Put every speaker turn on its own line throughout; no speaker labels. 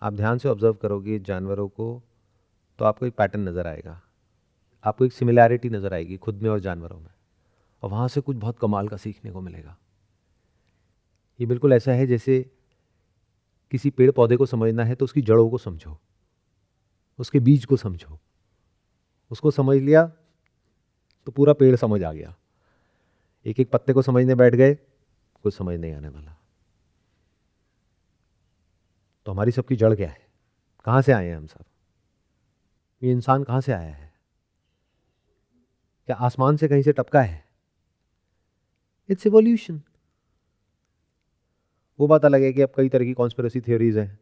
आप ध्यान से ऑब्जर्व करोगे जानवरों को तो आपको एक पैटर्न नज़र आएगा, आपको एक सिमिलैरिटी नज़र आएगी खुद में और जानवरों में, और वहाँ से कुछ बहुत कमाल का सीखने को मिलेगा। ये बिल्कुल ऐसा है जैसे किसी पेड़ पौधे को समझना है तो उसकी जड़ों को समझो, उसके बीज को समझो, उसको समझ लिया तो पूरा पेड़ समझ आ गया। एक एक पत्ते को समझने बैठ गए, कुछ समझ नहीं आने वाला। तो हमारी सबकी जड़ क्या है? कहाँ से आए हैं हम सब? ये इंसान कहाँ से आया है? क्या आसमान से कहीं से टपका है? It's evolution. वो बात अलग है कि अब कई तरह की कॉन्स्पिरेसी थ्योरीज हैं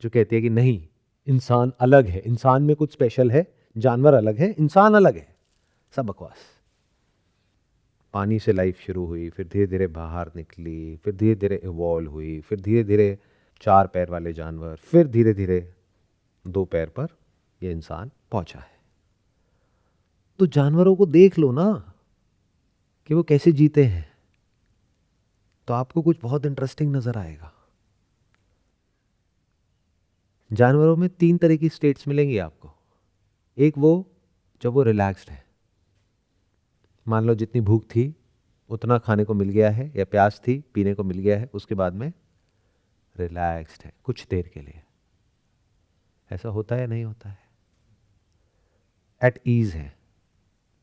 जो कहती है कि नहीं, इंसान अलग है, इंसान में कुछ स्पेशल है, जानवर अलग है, इंसान अलग है। सब बकवास। पानी से लाइफ शुरू हुई, फिर धीरे धीरे बाहर निकली, फिर धीरे धीरे इवॉल्व हुई, फिर धीरे धीरे 4 पैर वाले जानवर, फिर धीरे धीरे 2 पैर पर ये इंसान पहुंचा है। तो जानवरों को देख लो ना कि वो कैसे जीते हैं, तो आपको कुछ बहुत इंटरेस्टिंग नजर आएगा। जानवरों में 3 तरह की स्टेट्स मिलेंगी आपको। एक वो जब वो रिलैक्स्ड है, मान लो जितनी भूख थी उतना खाने को मिल गया है, या प्यास थी पीने को मिल गया है, उसके बाद में रिलैक्स्ड है कुछ देर के लिए। ऐसा होता है या नहीं होता है? एट ईज है।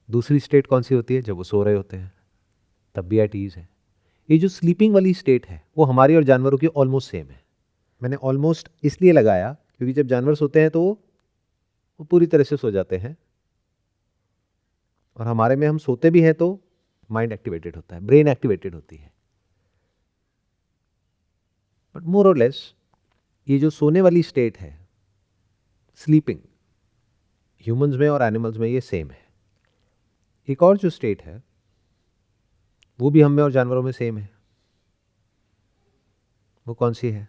दूसरी स्टेट कौन सी होती है? जब वो सो रहे होते हैं, तब भी एट ईज है। ये जो स्लीपिंग वाली स्टेट है वो हमारी और जानवरों की ऑलमोस्ट सेम है। मैंने ऑलमोस्ट इसलिए लगाया क्योंकि जब जानवर सोते हैं तो वो पूरी तरह से सो जाते हैं, और हमारे में हम सोते भी हैं तो माइंड एक्टिवेटेड होता है, ब्रेन एक्टिवेटेड होती है। बट मोर और लेस ये जो सोने वाली स्टेट है, स्लीपिंग, ह्यूमंस में और एनिमल्स में ये सेम है। एक और जो स्टेट है वो भी हम में और जानवरों में सेम है। वो कौन सी है?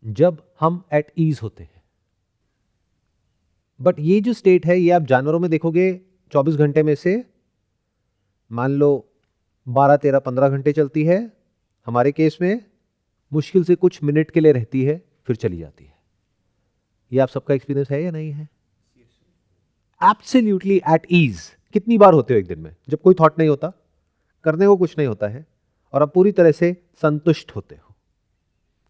जब हम एट ईज होते हैं। बट ये जो स्टेट है ये आप जानवरों में देखोगे 24 घंटे में से मान लो 12, 13, 15 घंटे चलती है। हमारे केस में मुश्किल से कुछ मिनट के लिए रहती है, फिर चली जाती है। ये आप सबका एक्सपीरियंस है या नहीं है? एब्सोल्युटली एट ईज कितनी बार होते हो एक दिन में, जब कोई थॉट नहीं होता, करने को कुछ नहीं होता है, और आप पूरी तरह से संतुष्ट होते हो,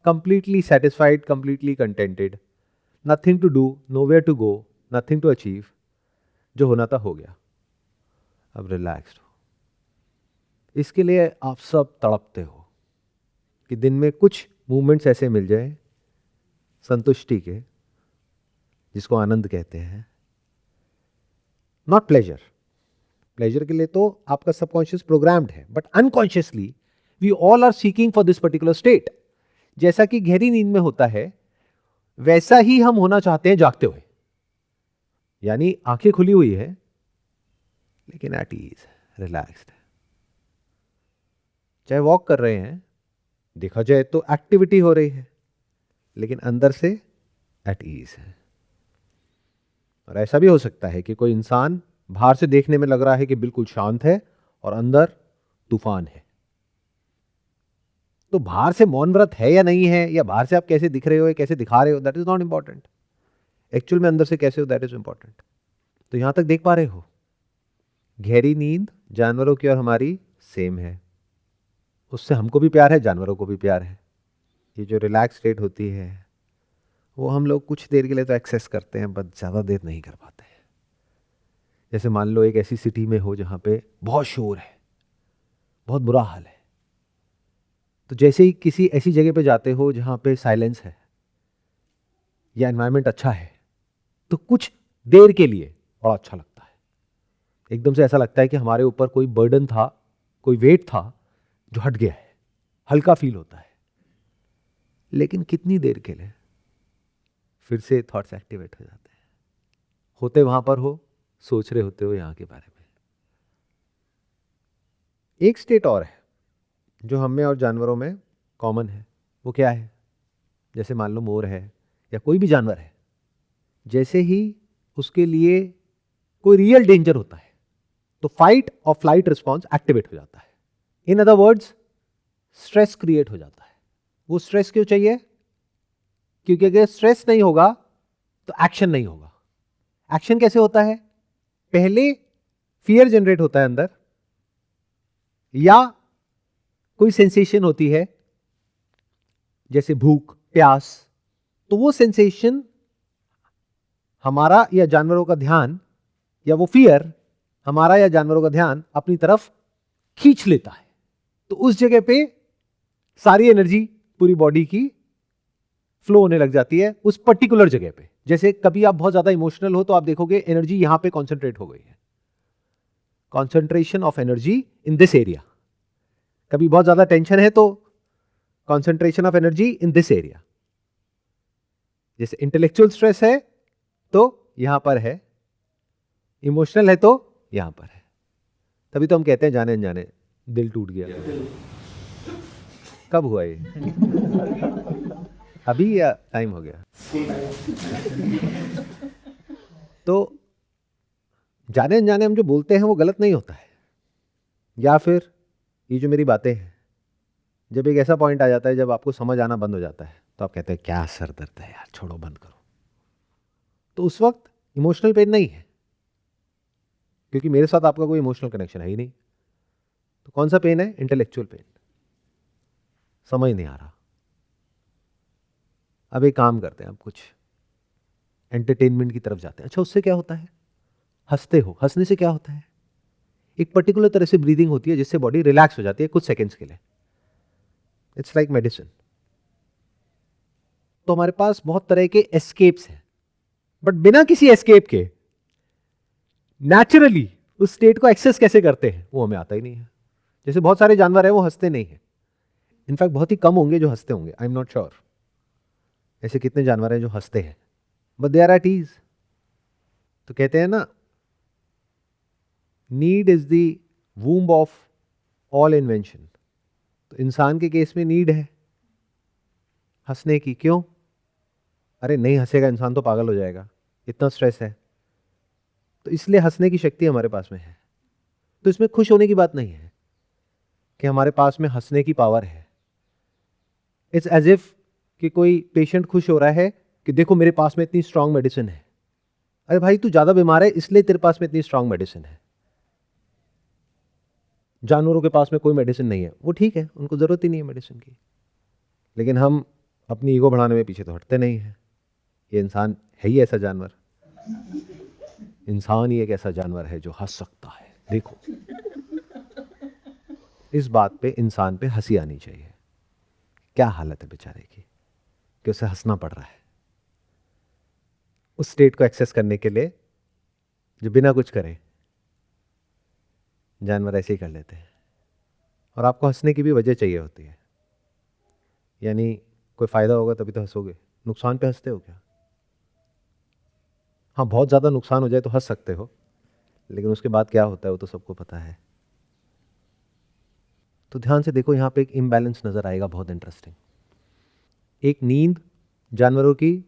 completely satisfied, completely contented, nothing to do, nowhere to go, nothing to achieve, जो होना था हो गया, अब रिलैक्स्ड हो। इसके लिए आप सब तड़पते हो कि दिन में कुछ मूवमेंट्स ऐसे मिल जाए संतुष्टि के, जिसको आनंद कहते हैं, नॉट प्लेजर। प्लेजर के लिए तो आपका सबकॉन्शियस प्रोग्राम्ड है, but unconsciously we all are seeking for this particular state. जैसा कि गहरी नींद में होता है वैसा ही हम होना चाहते हैं जागते हुए, यानी आंखें खुली हुई है लेकिन एट ईज, रिलैक्स्ड। चाहे वॉक कर रहे हैं, देखा जाए तो एक्टिविटी हो रही है, लेकिन अंदर से एट ईज है। और ऐसा भी हो सकता है कि कोई इंसान बाहर से देखने में लग रहा है कि बिल्कुल शांत है और अंदर तूफान है। तो बाहर से मौन व्रत है या नहीं है, या बाहर से आप कैसे दिख रहे हो या कैसे दिखा रहे हो, that is not important. Actual में अंदर से कैसे हो, दैट इज इंपॉर्टेंट। तो यहां तक देख पा रहे हो, गहरी नींद जानवरों की और हमारी सेम है। उससे हमको भी प्यार है, जानवरों को भी प्यार है। ये जो रिलैक्स स्टेट होती है वो हम लोग कुछ देर के लिए तो एक्सेस करते हैं, बट ज़्यादा देर नहीं कर पाते हैं। जैसे मान लो एक ऐसी सिटी में हो जहाँ पे बहुत शोर है, बहुत बुरा हाल है, तो जैसे ही किसी ऐसी जगह पे जाते हो जहाँ पे साइलेंस है या एनवायरनमेंट अच्छा है, तो कुछ देर के लिए बड़ा अच्छा लगता है। एकदम से ऐसा लगता है कि हमारे ऊपर कोई बर्डन था, कोई वेट था जो हट गया है, हल्का फील होता है। लेकिन कितनी देर के लिए, फिर से थॉट्स एक्टिवेट हो जाते हैं। होते वहां पर हो, सोच रहे होते हो यहाँ के बारे में। एक स्टेट और है जो हम में और जानवरों में कॉमन है। वो क्या है? जैसे मान लो मोर है या कोई भी जानवर है, जैसे ही उसके लिए कोई रियल डेंजर होता है तो फाइट और फ्लाइट रिस्पॉन्स एक्टिवेट हो जाता है। In other words, stress create हो जाता है। वो स्ट्रेस क्यों चाहिए? क्योंकि अगर स्ट्रेस नहीं होगा तो एक्शन नहीं होगा। एक्शन कैसे होता है? पहले फियर जनरेट होता है अंदर, या कोई सेंसेशन होती है जैसे भूख, प्यास, तो वो सेंसेशन हमारा या जानवरों का ध्यान, या वो फियर हमारा या जानवरों का ध्यान अपनी तरफ खींच लेता है। तो उस जगह पे सारी एनर्जी पूरी बॉडी की फ्लो होने लग जाती है उस पर्टिकुलर जगह पे। जैसे कभी आप बहुत ज्यादा इमोशनल हो तो आप देखोगे एनर्जी यहां पे कॉन्सेंट्रेट हो गई है, concentration of energy in this area. कभी बहुत ज्यादा टेंशन है तो concentration of energy in this area. जैसे इंटेलेक्चुअल स्ट्रेस है तो यहां पर है, इमोशनल है तो यहां पर है। तभी तो हम कहते हैं जाने अनजाने दिल टूट गया। कब हुआ ये? अभी या टाइम हो गया? तो जाने अनजाने हम जो बोलते हैं वो गलत नहीं होता है। या फिर ये जो मेरी बातें हैं, जब एक ऐसा पॉइंट आ जाता है जब आपको समझ आना बंद हो जाता है तो आप कहते हैं क्या सर दर्द है यार, छोड़ो बंद करो। तो उस वक्त इमोशनल पेन नहीं है, क्योंकि मेरे साथ आपका कोई इमोशनल कनेक्शन है ही नहीं। तो कौन सा पेन है? Intellectual pain. समझ नहीं आ रहा। अब एक काम करते हैं, अब कुछ एंटरटेनमेंट की तरफ जाते हैं। अच्छा, उससे क्या होता है? हंसते हो, हंसने से क्या होता है? एक पर्टिकुलर तरह से ब्रीदिंग होती है जिससे बॉडी रिलैक्स हो जाती है कुछ सेकंड्स के लिए। It's like medicine. तो हमारे पास बहुत तरह के एस्केप्स हैं, बट बिना किसी एस्केप के नेचुरली उस स्टेट को एक्सेस कैसे करते हैं वो हमें आता ही नहीं है। जैसे बहुत सारे जानवर हैं वो हंसते नहीं है, इनफैक्ट बहुत ही कम होंगे जो हंसते होंगे, आई एम नॉट श्योर। ऐसे कितने जानवर हैं जो हंसते हैं, but they are at ease. तो कहते हैं ना, need is the womb of all invention. तो इंसान के केस में नीड है हंसने की। क्यों? अरे नहीं हंसेगा इंसान तो पागल हो जाएगा, इतना स्ट्रेस है। तो इसलिए हंसने की शक्ति हमारे पास में है। तो इसमें खुश होने की बात नहीं है कि हमारे पास में हंसने की पावर है। इट्स एज इफ कि कोई पेशेंट खुश हो रहा है कि देखो मेरे पास में इतनी स्ट्रांग मेडिसिन है। अरे भाई तू ज्यादा बीमार है इसलिए तेरे पास में इतनी स्ट्रांग मेडिसिन है। जानवरों के पास में कोई मेडिसिन नहीं है, वो ठीक है, उनको जरूरत ही नहीं है मेडिसिन की। लेकिन हम अपनी ईगो बढ़ाने में पीछे तो हटते नहीं हैं। ये इंसान है ही ऐसा जानवर। इंसान ही एक ऐसा जानवर है जो हंस सकता है। देखो, इस बात पे इंसान पे हंसी आनी चाहिए। क्या हालत है बेचारे की कि उसे हंसना पड़ रहा है उस स्टेट को एक्सेस करने के लिए जो बिना कुछ करे जानवर ऐसे ही कर लेते हैं। और आपको हंसने की भी वजह चाहिए होती है, यानी कोई फायदा होगा तभी तो हंसोगे। नुकसान पे हंसते हो क्या? हाँ, बहुत ज़्यादा नुकसान हो जाए तो हंस सकते हो, लेकिन उसके बाद क्या होता है वो तो सबको पता है। तो ध्यान से देखो, यहाँ पे एक इम्बैलेंस नजर आएगा, बहुत इंटरेस्टिंग। एक नींद जानवरों की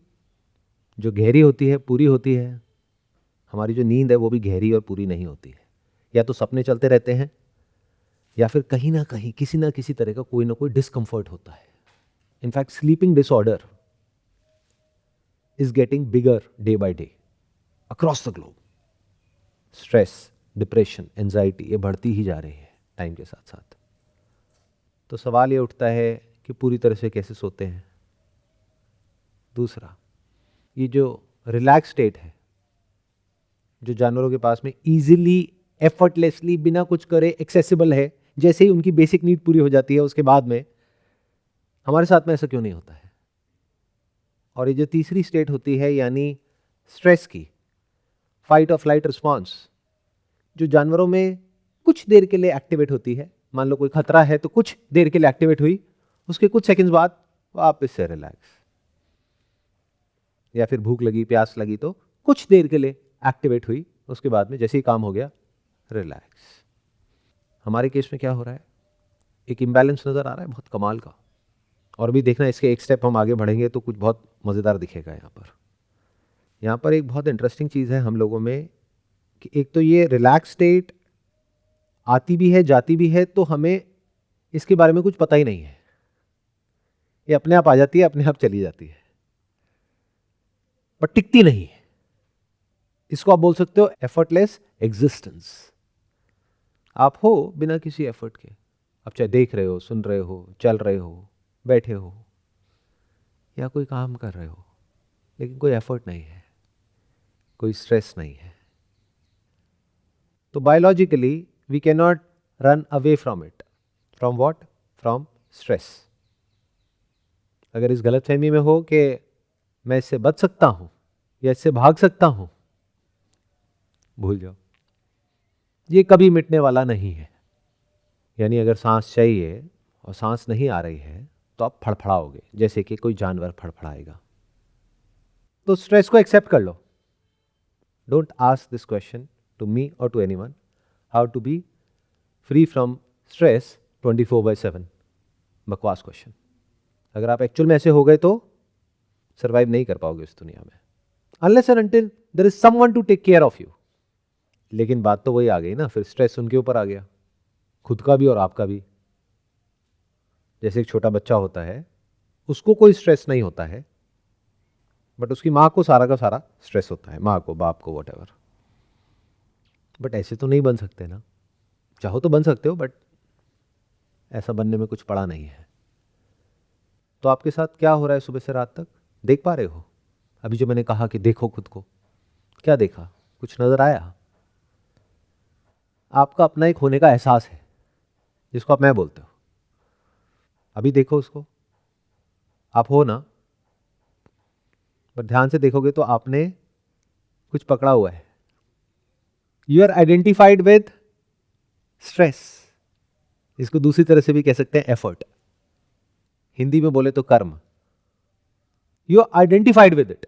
जो गहरी होती है, पूरी होती है। हमारी जो नींद है वो भी गहरी और पूरी नहीं होती है। या तो सपने चलते रहते हैं, या फिर कहीं ना कहीं किसी ना किसी तरह का कोई ना कोई डिस्कम्फर्ट होता है। In fact sleeping disorder is getting bigger day by day across the globe. Stress, depression, anxiety ये बढ़ती ही जा रही है टाइम के साथ साथ। तो सवाल ये उठता है कि पूरी तरह से कैसे सोते हैं। दूसरा, ये जो रिलैक्स स्टेट है जो जानवरों के पास में इजीली, एफर्टलेसली, बिना कुछ करे एक्सेसिबल है, जैसे ही उनकी बेसिक नीड पूरी हो जाती है उसके बाद में, हमारे साथ में ऐसा क्यों नहीं होता है? और ये जो तीसरी स्टेट होती है यानी स्ट्रेस की, फाइट और फ्लाइट रिस्पॉन्स, जो जानवरों में कुछ देर के लिए एक्टिवेट होती है। मान लो कोई खतरा है तो कुछ देर के लिए एक्टिवेट हुई, उसके कुछ सेकंड्स बाद वापस से रिलैक्स। या फिर भूख लगी, प्यास लगी तो कुछ देर के लिए एक्टिवेट हुई, उसके बाद में जैसे ही काम हो गया रिलैक्स। हमारे केस में क्या हो रहा है? एक इम्बैलेंस नजर आ रहा है बहुत कमाल का। और भी देखना, इसके एक स्टेप हम आगे बढ़ेंगे तो कुछ बहुत मज़ेदार दिखेगा। यहाँ पर एक बहुत इंटरेस्टिंग चीज़ है हम लोगों में कि एक तो ये रिलैक्स स्टेट आती भी है, जाती भी है, तो हमें इसके बारे में कुछ पता ही नहीं है। ये अपने आप आ जाती है, अपने आप चली जाती है। पर टिकती नहीं है। इसको आप बोल सकते हो एफर्टलेस एग्जिस्टेंस। आप हो बिना किसी एफर्ट के, आप चाहे देख रहे हो, सुन रहे हो, चल रहे हो, बैठे हो या कोई काम कर रहे हो, लेकिन कोई एफर्ट नहीं है, कोई स्ट्रेस नहीं है। तो biologically we can not run away from it. From what? From stress. अगर इस गलतफहमी में हो कि मैं इससे बच सकता हूं या इससे भाग सकता हूं, भूल जाओ, ये कभी मिटने वाला नहीं है। यानी अगर सांस चाहिए और सांस नहीं आ रही है तो आप फड़फड़ाओगे, जैसे कि कोई जानवर फड़फड़ाएगा। तो स्ट्रेस को एक्सेप्ट कर लो। Don't ask this question to me और to anyone, how to be free from stress 24/7। बकवास क्वेश्चन। अगर आप एक्चुअल में ऐसे हो गए तो सर्वाइव नहीं कर पाओगे इस दुनिया में, unless and until there is someone to take care of you. लेकिन बात तो वही आ गई ना, फिर स्ट्रेस उनके ऊपर आ गया, खुद का भी और आपका भी। जैसे एक छोटा बच्चा होता है, उसको कोई स्ट्रेस नहीं होता है, बट उसकी माँ को सारा का सारा स्ट्रेस होता है, माँ को, बाप को, व्हाटएवर। बट ऐसे तो नहीं बन सकते ना। चाहो तो बन सकते हो, बट ऐसा बनने में कुछ पड़ा नहीं है। तो आपके साथ क्या हो रहा है सुबह से रात तक, देख पा रहे हो? अभी जो मैंने कहा कि देखो खुद को, क्या देखा? कुछ नजर आया? आपका अपना एक होने का एहसास है, जिसको आप मैं बोलते हो। अभी देखो उसको, आप हो ना। पर ध्यान से देखोगे तो आपने कुछ पकड़ा हुआ है। You are identified with stress. इसको दूसरी तरह से भी कह सकते हैं एफर्ट, हिंदी में बोले तो कर्म। You are identified with it.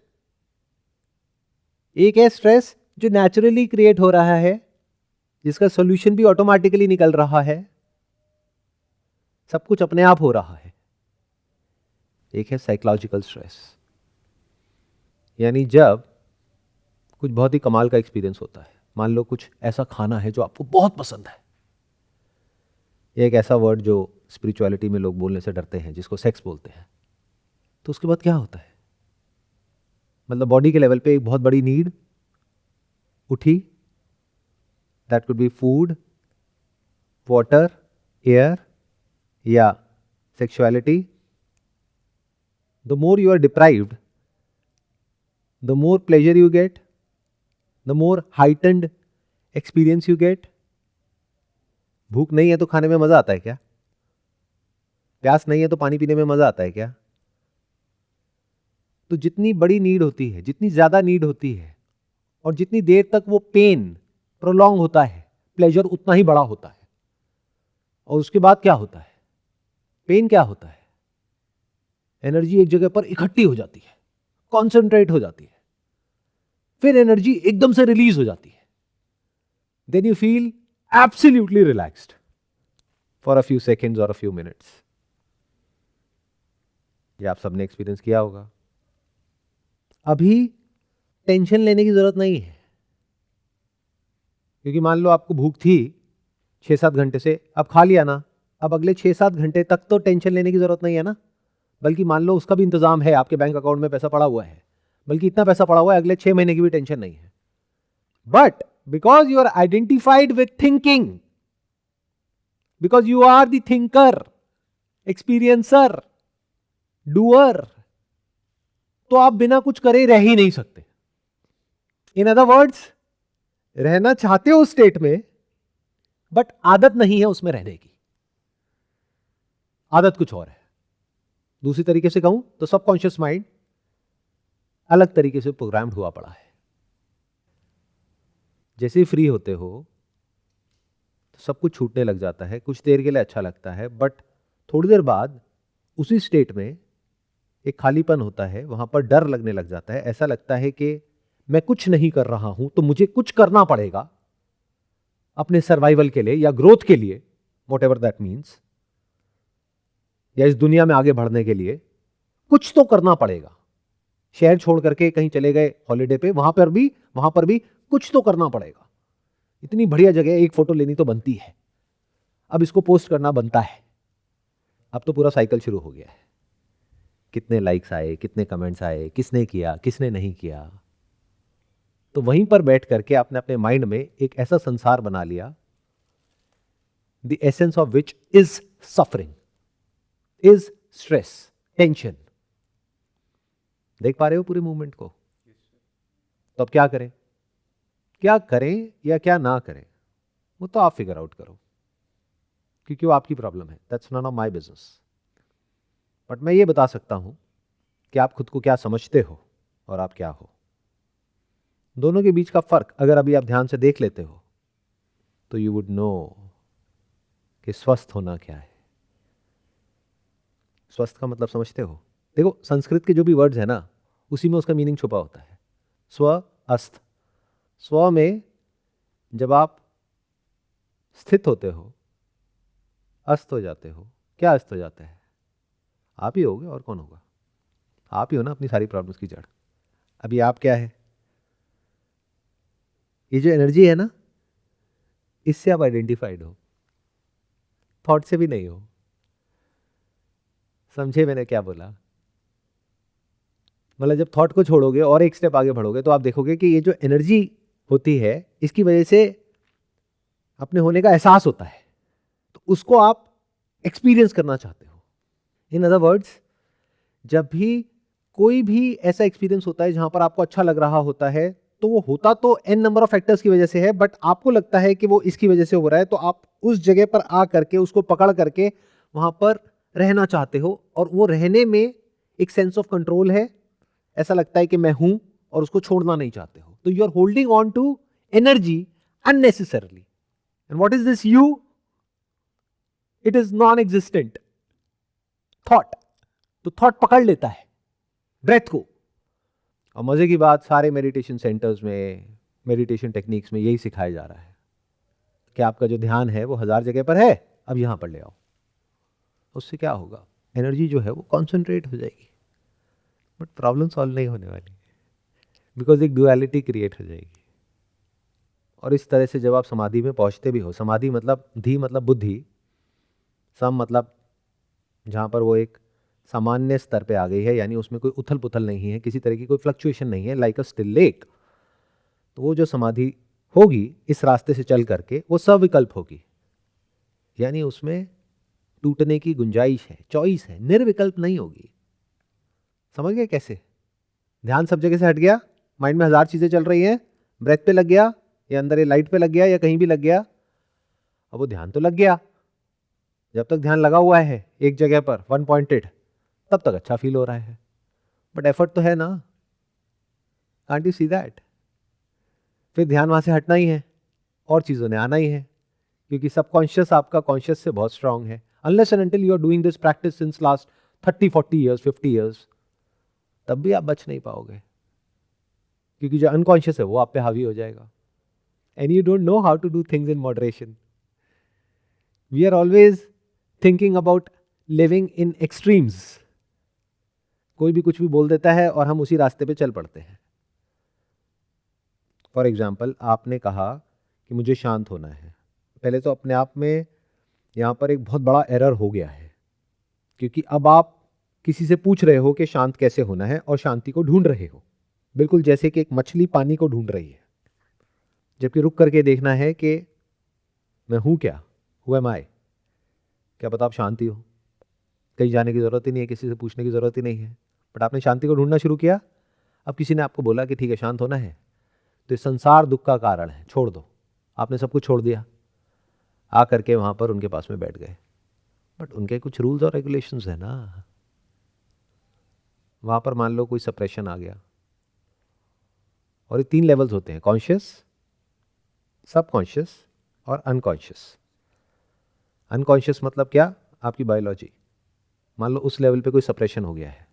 एक है स्ट्रेस जो नेचुरली क्रिएट हो रहा है, जिसका सॉल्यूशन भी ऑटोमेटिकली निकल रहा है, सब कुछ अपने आप हो रहा है। एक है साइकोलॉजिकल स्ट्रेस, यानी जब कुछ बहुत ही कमाल का एक्सपीरियंस होता है। मान लो कुछ ऐसा खाना है जो आपको बहुत पसंद है, एक ऐसा वर्ड जो स्पिरिचुअलिटी में लोग बोलने से डरते हैं, जिसको सेक्स बोलते हैं। तो उसके बाद क्या होता है? मतलब बॉडी के लेवल पे एक बहुत बड़ी नीड उठी। That could be food, water, air या sexuality. The more you are deprived, the more pleasure you get, the more heightened experience you get. भूख नहीं है तो खाने में मजा आता है क्या? प्यास नहीं है तो पानी पीने में मजा आता है क्या? तो जितनी बड़ी नीड होती है, जितनी ज्यादा नीड होती है, और जितनी देर तक वो पेन प्रोलॉन्ग होता है, प्लेजर उतना ही बड़ा होता है। और उसके बाद क्या होता है? पेन क्या होता है? एनर्जी एक जगह पर इकट्ठी हो जाती है, कॉन्सेंट्रेट हो जाती है, फिर एनर्जी एकदम से रिलीज हो जाती है। Then you feel absolutely relaxed for a few seconds और अ फ्यू मिनट्स। ये आप सबने एक्सपीरियंस किया होगा। अभी टेंशन लेने की जरूरत नहीं है, क्योंकि मान लो आपको भूख थी 6-7 घंटे से, अब खा लिया ना, अब अगले 6-7 घंटे तक तो टेंशन लेने की जरूरत नहीं है ना। बल्कि मान लो उसका भी इंतजाम है, आपके बैंक अकाउंट में पैसा पड़ा हुआ है, बल्कि इतना पैसा पड़ा हुआ है अगले 6 महीने की भी टेंशन नहीं है। But because you are identified with thinking, because you are the thinker, experiencer, doer, तो आप बिना कुछ करे रह ही नहीं सकते। इन अदर वर्ड्स, रहना चाहते हो उस स्टेट में, बट आदत नहीं है उसमें रहने की। आदत कुछ और है। दूसरी तरीके से कहूं तो सबकॉन्शियस माइंड अलग तरीके से प्रोग्राम्ड हुआ पड़ा है। जैसे ही फ्री होते हो तो सब कुछ छूटने लग जाता है। कुछ देर के लिए अच्छा लगता है, बट थोड़ी देर बाद उसी स्टेट में एक खालीपन होता है, वहां पर डर लगने लग जाता है। ऐसा लगता है कि मैं कुछ नहीं कर रहा हूं, तो मुझे कुछ करना पड़ेगा अपने सर्वाइवल के लिए या ग्रोथ के लिए, वॉट एवर दैट मीन्स, या इस दुनिया में आगे बढ़ने के लिए कुछ तो करना पड़ेगा। शहर छोड़ करके कहीं चले गए हॉलीडे पे, वहां पर भी कुछ तो करना पड़ेगा। इतनी बढ़िया जगह, एक फोटो लेनी तो बनती है, अब इसको पोस्ट करना बनता है। अब तो पूरा साइकिल शुरू हो गया है। कितने लाइक्स आए, कितने कमेंट्स आए, किसने किया, किसने नहीं किया। तो वहीं पर बैठ करके आपने अपने माइंड में एक ऐसा संसार बना लिया, the essence of which is suffering, is stress, tension. देख पा रहे हो पूरे मूवमेंट को? तो अब क्या करें? क्या करें या क्या ना करें, वो तो आप फिगर आउट करो, क्योंकि वो आपकी प्रॉब्लम है। That's not of my business. But मैं ये बता सकता हूं कि आप खुद को क्या समझते हो और आप क्या हो। दोनों के बीच का फर्क अगर अभी आप ध्यान से देख लेते हो तो यू वुड नो कि स्वस्थ होना क्या है। स्वस्थ का मतलब समझते हो? देखो, संस्कृत के जो भी वर्ड्स है ना, उसी में उसका मीनिंग छुपा होता है। स्व, अस्थ। स्व में जब आप स्थित होते हो, अस्त हो जाते हो। क्या अस्त हो जाता है? आप ही होगे, और कौन होगा? आप ही हो ना अपनी सारी प्रॉब्लम्स की जड़। अभी आप क्या है? ये जो एनर्जी है ना, इससे आप आइडेंटिफाइड हो, थॉट से भी नहीं हो। समझे मैंने क्या बोला? मतलब जब थॉट को छोड़ोगे और एक स्टेप आगे बढ़ोगे तो आप देखोगे कि ये जो एनर्जी होती है, इसकी वजह से अपने होने का एहसास होता है, तो उसको आप एक्सपीरियंस करना चाहते हो। इन अदर वर्ड्स, जब भी कोई भी ऐसा एक्सपीरियंस होता है जहां पर आपको अच्छा लग रहा होता है, तो वो होता तो एन नंबर ऑफ फैक्टर्स की वजह से है, बट आपको लगता है कि वो इसकी वजह से हो रहा है, तो आप उस जगह पर आ करके उसको पकड़ करके वहां पर रहना चाहते हो। और वो रहने में एक सेंस ऑफ कंट्रोल है। ऐसा लगता है कि मैं हूं, और उसको छोड़ना नहीं चाहते हो। तो you are holding on to energy unnecessarily. And what is this you? It is non existent thought. तो थॉट पकड़ लेता है ब्रेथ को। और मजे की बात, सारे मेडिटेशन सेंटर्स में, मेडिटेशन टेक्निक्स में यही सिखाया जा रहा है कि आपका जो ध्यान है वो 1000 जगह पर है, अब यहां पर ले आओ। उससे क्या होगा? एनर्जी जो है वो कॉन्सेंट्रेट हो जाएगी, बट प्रॉब्लम सॉल्व नहीं होने वाली, बिकॉज एक डुअलिटी क्रिएट हो जाएगी। और इस तरह से जब आप समाधि में पहुंचते भी हो, समाधि मतलब धी मतलब बुद्धि, सम मतलब जहां पर वो एक सामान्य स्तर पे आ गई है, यानी उसमें कोई उथल पुथल नहीं है, किसी तरह की कोई फ्लक्चुएशन नहीं है, लाइक अ स्टिल लेक। तो वो जो समाधि होगी इस रास्ते से चल करके, वो सविकल्प होगी, यानी उसमें टूटने की गुंजाइश है, चॉइस है, निर्विकल्प नहीं होगी। समझ गए कैसे? ध्यान सब जगह से हट गया, माइंड में 1000 चीजें चल रही हैं, ब्रेथ पे लग गया, या अंदर ये लाइट पे लग गया, या कहीं भी लग गया। अब वो ध्यान तो लग गया, जब तक ध्यान लगा हुआ है एक जगह पर, वन पॉइंटेड, तब तक अच्छा फील हो रहा है, बट एफर्ट तो है ना। Can't you see that? फिर ध्यान वहां से हटना ही है, और चीजों ने आना ही है, क्योंकि सबकॉन्शियस आपका कॉन्शियस से बहुत स्ट्रांग है। Unless and until you are doing this practice since last 30-40 years, 50 years, तब भी आप बच नहीं पाओगे, क्योंकि जो अनकॉन्शियस है वो आप पे हावी हो जाएगा। And you don't know how to do things in moderation. We are always thinking about living in extremes. कोई भी कुछ भी बोल देता है और हम उसी रास्ते पे चल पड़ते हैं। फॉर एग्जाम्पल, आपने कहा कि मुझे शांत होना है। पहले तो अपने आप में यहाँ पर एक बहुत बड़ा एरर हो गया है, क्योंकि अब आप किसी से पूछ रहे हो कि शांत कैसे होना है, और शांति को ढूंढ रहे हो, बिल्कुल जैसे कि एक मछली पानी को ढूंढ रही है। जबकि रुक करके देखना है कि मैं हूं क्या, हु एम आई। क्या पता आप शांति हो, कहीं जाने की जरूरत ही नहीं है, किसी से पूछने की जरूरत ही नहीं है, बट आपने शांति को ढूंढना शुरू किया। अब किसी ने आपको बोला कि ठीक है शांत होना है, तो ये संसार दुख का कारण है, छोड़ दो। आपने सब कुछ छोड़ दिया, आ करके वहां पर उनके पास में बैठ गए, बट उनके कुछ रूल्स और रेगुलेशंस है ना। वहां पर मान लो कोई सप्रेशन आ गया, और ये 3 लेवल्स होते हैं, कॉन्शियस, सबकॉन्शियस और अनकॉन्शियस। अनकॉन्शियस मतलब क्या? आपकी बायोलॉजी। मान लो उस लेवल पे कोई सप्रेशन हो गया है,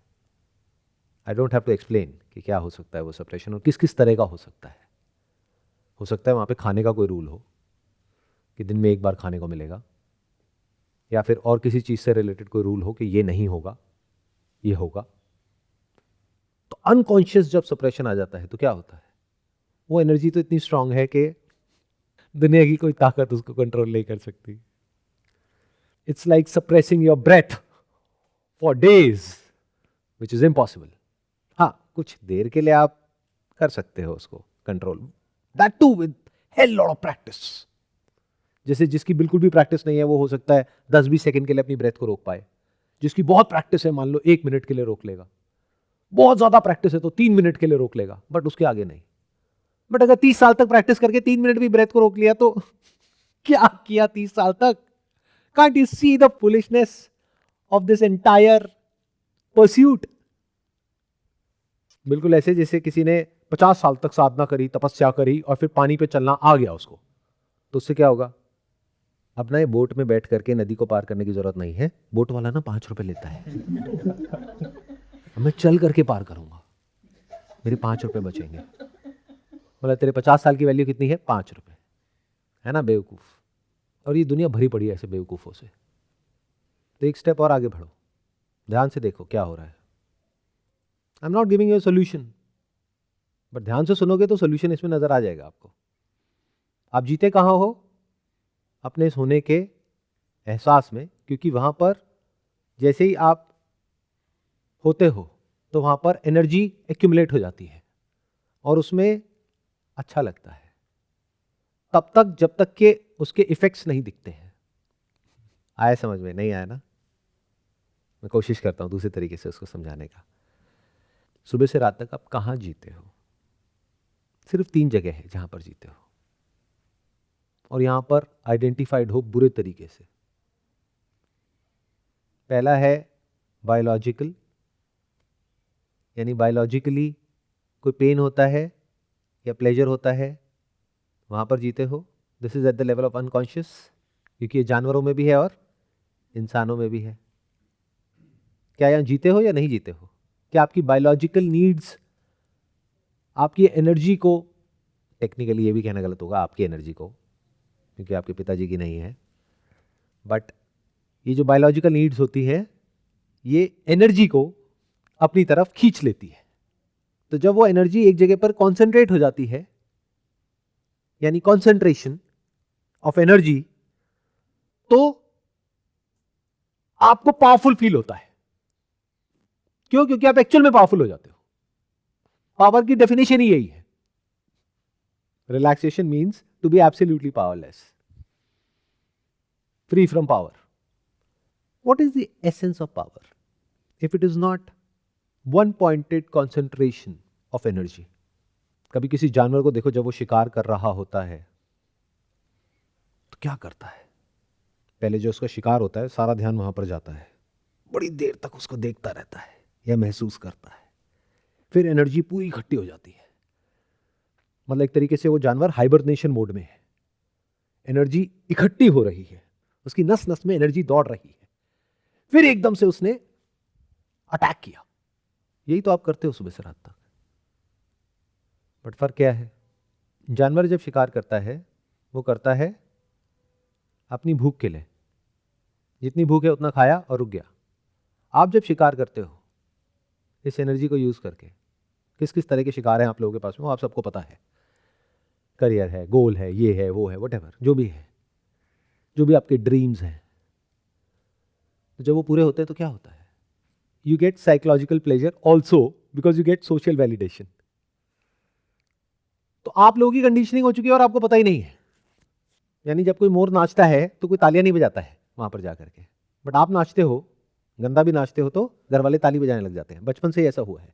I don't have to explain कि क्या हो सकता है वो सप्रेशन, और किस किस तरह का हो सकता है। हो सकता है वहां पे खाने का कोई रूल हो कि दिन में 1 बार खाने को मिलेगा, या फिर और किसी चीज से रिलेटेड कोई रूल हो कि ये नहीं होगा, ये होगा। तो अनकॉन्शियस जब सप्रेशन आ जाता है तो क्या होता है? वो एनर्जी तो इतनी स्ट्रांग है कि दुनिया की कोई ताकत उसको कंट्रोल नहीं कर सकती। It's like suppressing your breath for days. Which is impossible. हाँ, कुछ देर के लिए आप कर सकते हो उसको control, that too with hell lot of practice. जैसे जिसकी बिल्कुल भी प्रैक्टिस नहीं है वो हो सकता है 10-20 सेकंड के लिए अपनी ब्रेथ को रोक पाए। जिसकी बहुत प्रैक्टिस है, मान लो 1 मिनट के लिए रोक लेगा। बहुत ज्यादा प्रैक्टिस है तो 3 मिनट के लिए रोक लेगा, बट उसके आगे नहीं। बट अगर 30 साल तक प्रैक्टिस करके 3 मिनट भी ब्रेथ को रोक लिया तो क्या किया 30 साल तक? Can't you see the foolishness of this entire pursuit? बिल्कुल ऐसे जैसे किसी ने 50 साल तक साधना करी, तपस्या करी और फिर पानी पे चलना आ गया उसको, तो उससे क्या होगा? अपना ये बोट में बैठ करके नदी को पार करने की जरूरत नहीं है। बोट वाला ना 5 रुपए लेता है, मैं चल करके पार करूंगा, मेरे 5 रुपए बचेंगे। बोला तेरे 50 साल की वैल्यू कितनी है? 5 रुपए, है ना बेवकूफ। और ये दुनिया भरी पड़ी है ऐसे बेवकूफों से। तो एक स्टेप और आगे बढ़ो, ध्यान से देखो क्या हो रहा है। I am not giving you solution, but ध्यान से सुनोगे तो सोल्यूशन इसमें नजर आ जाएगा आपको। आप जीते कहां हो? अपने होने के एहसास में, क्योंकि वहां पर जैसे ही आप होते हो तो वहां पर एनर्जी एक्यूमुलेट हो जाती है और उसमें अच्छा लगता है तब तक जब तक के उसके इफेक्ट्स नहीं दिखते हैं। आया समझ में? नहीं आया ना? मैं कोशिश करता हूं दूसरे तरीके से उसको समझाने का। सुबह से रात तक आप कहां जीते हो? सिर्फ 3 जगह है जहां पर जीते हो, और यहां पर आइडेंटिफाइड हो बुरे तरीके से। पहला है बायोलॉजिकल, यानी बायोलॉजिकली कोई पेन होता है या प्लेजर होता है, वहां पर जीते हो। This is at the level of unconscious, क्योंकि ये जानवरों में भी है और इंसानों में भी है। क्या यहां जीते हो या नहीं जीते हो? क्या आपकी बायोलॉजिकल नीड्स, आपकी एनर्जी को, टेक्निकली ये भी कहना गलत होगा आपकी एनर्जी को, क्योंकि आपके पिताजी की नहीं है, बट ये जो बायोलॉजिकल नीड्स होती है ये एनर्जी को अपनी तरफ खींच लेती है। तो जब वो एनर्जी एक जगह पर कॉन्सेंट्रेट हो जाती है, यानी कॉन्सेंट्रेशन ऑफ एनर्जी, तो आपको पावरफुल फील होता है। क्यों? क्योंकि आप एक्चुअल में पावरफुल हो जाते हो। पावर की डेफिनेशन ही यही है। Relaxation means to be absolutely powerless, free from power. What is the essence of power? If it is not one-pointed concentration of energy. कभी किसी जानवर को देखो, जब वो शिकार कर रहा होता है तो क्या करता है? पहले जो उसका शिकार होता है सारा ध्यान वहां पर जाता है, बड़ी देर तक उसको देखता रहता है या महसूस करता है, फिर एनर्जी पूरी इकट्ठी हो जाती है। मतलब एक तरीके से वो जानवर हाइबरनेशन मोड में है, एनर्जी इकट्ठी हो रही है, उसकी नस नस में एनर्जी दौड़ रही है, फिर एकदम से उसने अटैक किया। यही तो आप करते हो सुबह से रात तक। बट फर्क क्या है? जानवर जब शिकार करता है वो करता है अपनी भूख के लिए, जितनी भूख है उतना खाया और रुक गया। आप जब शिकार करते हो इस एनर्जी को यूज करके, किस किस तरह के शिकार हैं आप लोगों के पास में वो आप सबको पता है। करियर है, गोल है, ये है, वो है, व्हाटएवर जो भी है, जो भी आपके ड्रीम्स हैं, तो जब वो पूरे होते हैं तो क्या होता है? You get psychological pleasure also because you get social validation. तो आप लोगों की कंडीशनिंग हो चुकी है और आपको पता ही नहीं है। यानी जब कोई मोर नाचता है तो कोई तालियां नहीं बजाता है वहां पर जाकर के, बट आप नाचते हो, गंदा भी नाचते हो, तो घर वाले ताली बजाने लग जाते हैं। बचपन से ही ऐसा हुआ है।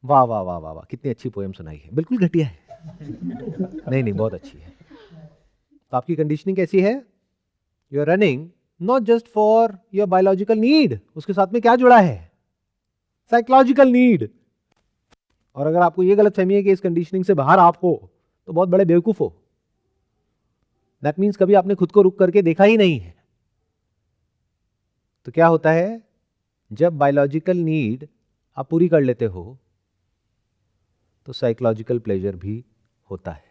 वाह वाह वाह वाह वाह, कितनी अच्छी पोएम सुनाई है। बिल्कुल घटिया है। नहीं नहीं, बहुत अच्छी है। तो आपकी कंडीशनिंग कैसी है? You are running not just for your biological need, उसके साथ में क्या जुड़ा है? Psychological need. और अगर आपको यह गलत फहमी है कि इस कंडीशनिंग से बाहर आप हो तो बहुत बड़े बेवकूफ हो। दैट मीन्स कभी आपने खुद को रुक करके देखा ही नहीं है। तो क्या होता है? जब बायोलॉजिकल नीड आप पूरी कर लेते हो तो साइकोलॉजिकल प्लेजर भी होता है,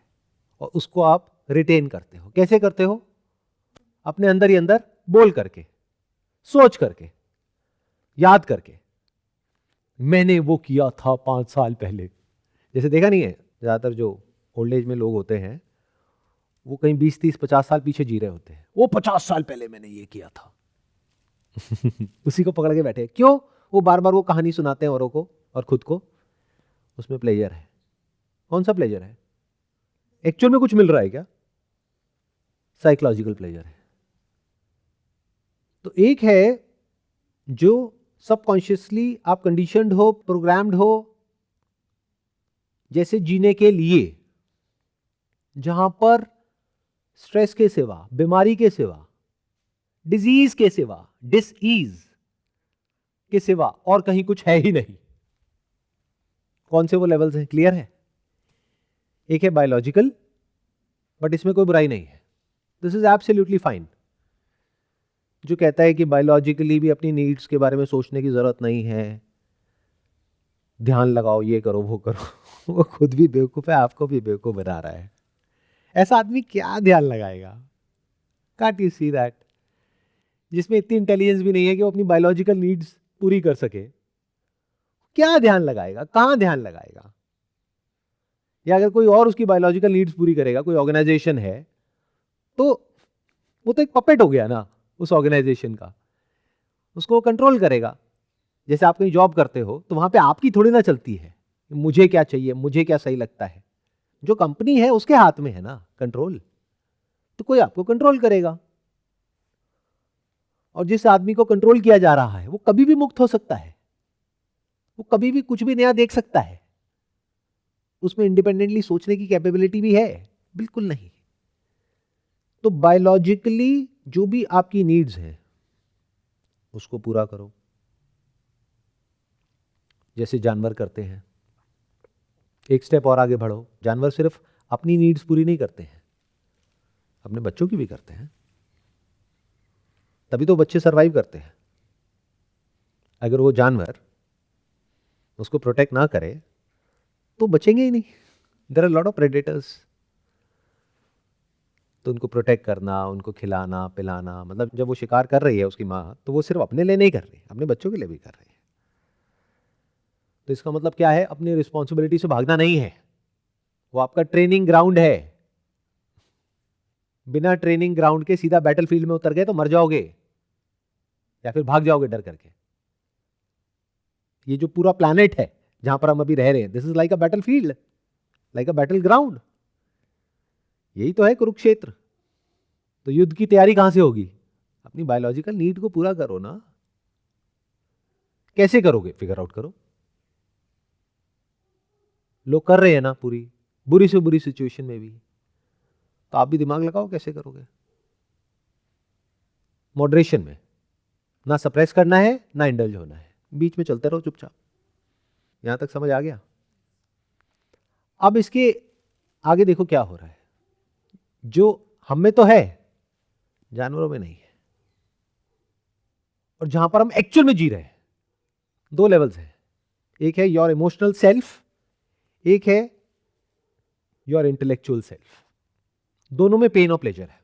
और उसको आप रिटेन करते हो। कैसे करते हो? अपने अंदर ही अंदर बोल करके, सोच करके, याद करके, मैंने वो किया था 5 साल पहले। जैसे देखा नहीं है, ज्यादातर जो ओल्ड एज में लोग होते हैं वो कहीं 20, 30, 50 साल पीछे जी रहे होते हैं। वो 50 साल पहले मैंने ये किया था। उसी को पकड़ के बैठे। क्यों? वो बार बार वो कहानी सुनाते हैं औरों को और खुद को, उसमें प्लेजर है। कौन सा प्लेजर है? एक्चुअल में कुछ मिल रहा है क्या? साइकोलॉजिकल प्लेजर है। तो एक है जो सबकॉन्शियसली आप कंडीशनड हो, प्रोग्राम्ड हो, जैसे जीने के लिए, जहां पर स्ट्रेस के सिवा, बीमारी के सिवा, डिजीज के सिवा, डिसईज के सिवा और कहीं कुछ है ही नहीं। कौन से वो लेवल्स हैं? क्लियर है? एक है बायोलॉजिकल, बट इसमें कोई बुराई नहीं है, दिस इज एब्सोल्युटली फाइन। जो कहता है कि बायोलॉजिकली भी अपनी नीड्स के बारे में सोचने की जरूरत नहीं है, ध्यान लगाओ, ये करो, वो करो वो खुद भी बेवकूफ है, आपको भी बेवकूफ बना रहा है। ऐसा आदमी क्या ध्यान लगाएगा? Can't you see that? जिसमें इतनी इंटेलिजेंस भी नहीं है कि वो अपनी बायोलॉजिकल नीड्स पूरी कर सके, क्या ध्यान लगाएगा? कहां ध्यान लगाएगा? या अगर कोई और उसकी बायोलॉजिकल नीड्स पूरी करेगा, कोई ऑर्गेनाइजेशन है, तो वो तो एक पपेट हो गया ना उस ऑर्गेनाइजेशन का, उसको कंट्रोल करेगा। जैसे आप कहीं जॉब करते हो तो वहां पे आपकी थोड़ी ना चलती है, मुझे क्या चाहिए, मुझे क्या सही लगता है। जो कंपनी है उसके हाथ में है ना कंट्रोल, तो कोई आपको कंट्रोल करेगा। और जिस आदमी को कंट्रोल किया जा रहा है वो कभी भी मुक्त हो सकता है, वो कभी भी कुछ भी नया देख सकता है, उसमें इंडिपेंडेंटली सोचने की कैपेबिलिटी भी है? बिल्कुल नहीं। तो बायोलॉजिकली जो भी आपकी नीड्स हैं उसको पूरा करो, जैसे जानवर करते हैं। एक स्टेप और आगे बढ़ो, जानवर सिर्फ अपनी नीड्स पूरी नहीं करते हैं, अपने बच्चों की भी करते हैं, तभी तो बच्चे सरवाइव करते हैं। अगर वो जानवर उसको प्रोटेक्ट ना करे तो बचेंगे ही नहीं। There are lot of predators. तो उनको प्रोटेक्ट करना, उनको खिलाना पिलाना, मतलब जब वो शिकार कर रही है उसकी माँ, तो वो सिर्फ अपने लिए नहीं कर रही, अपने बच्चों के लिए भी कर रही है। तो इसका मतलब क्या है? अपनी रिस्पॉन्सिबिलिटी से भागना नहीं है, वो आपका ट्रेनिंग ग्राउंड है। बिना ट्रेनिंग ग्राउंड के सीधा बैटलफील्ड में उतर गए तो मर जाओगे या फिर भाग जाओगे डर करके। ये जो पूरा प्लैनेट है जहां पर हम अभी रह रहे हैं, this is like a battlefield, like a battle ground. यही तो है कुरुक्षेत्र। तो युद्ध की तैयारी कहां से होगी? अपनी बायोलॉजिकल नीड को पूरा करो ना। कैसे करोगे? फिगर आउट करो। लोग कर रहे हैं ना पूरी, बुरी से बुरी सिचुएशन में भी, तो आप भी दिमाग लगाओ कैसे करोगे। मॉडरेशन में, ना सप्रेस करना है ना इंडल्ज होना है, बीच में चलते रहो चुपचाप। यहां तक समझ आ गया? अब इसके आगे देखो क्या हो रहा है। जो हम में तो है, जानवरों में नहीं है। और जहां पर हम एक्चुअल में जी रहे हैं, दो लेवल्स हैं। एक है योर इमोशनल सेल्फ, एक है योर इंटेलेक्चुअल सेल्फ। दोनों में पेन और प्लेजर है,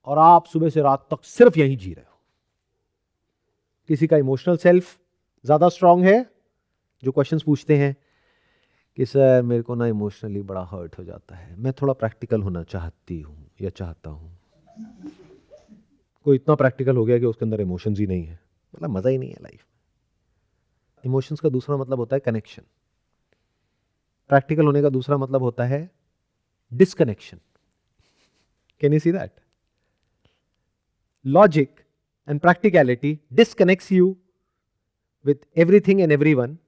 और आप सुबह से रात तक सिर्फ यही जी रहे हो। किसी का इमोशनल सेल्फ ज्यादा स्ट्रांग है, जो क्वेश्चंस पूछते हैं कि सर मेरे को ना इमोशनली बड़ा हर्ट हो जाता है, मैं थोड़ा प्रैक्टिकल होना चाहती हूं या चाहता हूं। कोई इतना प्रैक्टिकल हो गया कि उसके अंदर इमोशंस ही नहीं है, मतलब मजा ही नहीं है लाइफ। इमोशंस का दूसरा मतलब होता है कनेक्शन। प्रैक्टिकल होने का दूसरा मतलब होता है disconnection. Can you see that? Logic and practicality disconnects you with everything and everyone.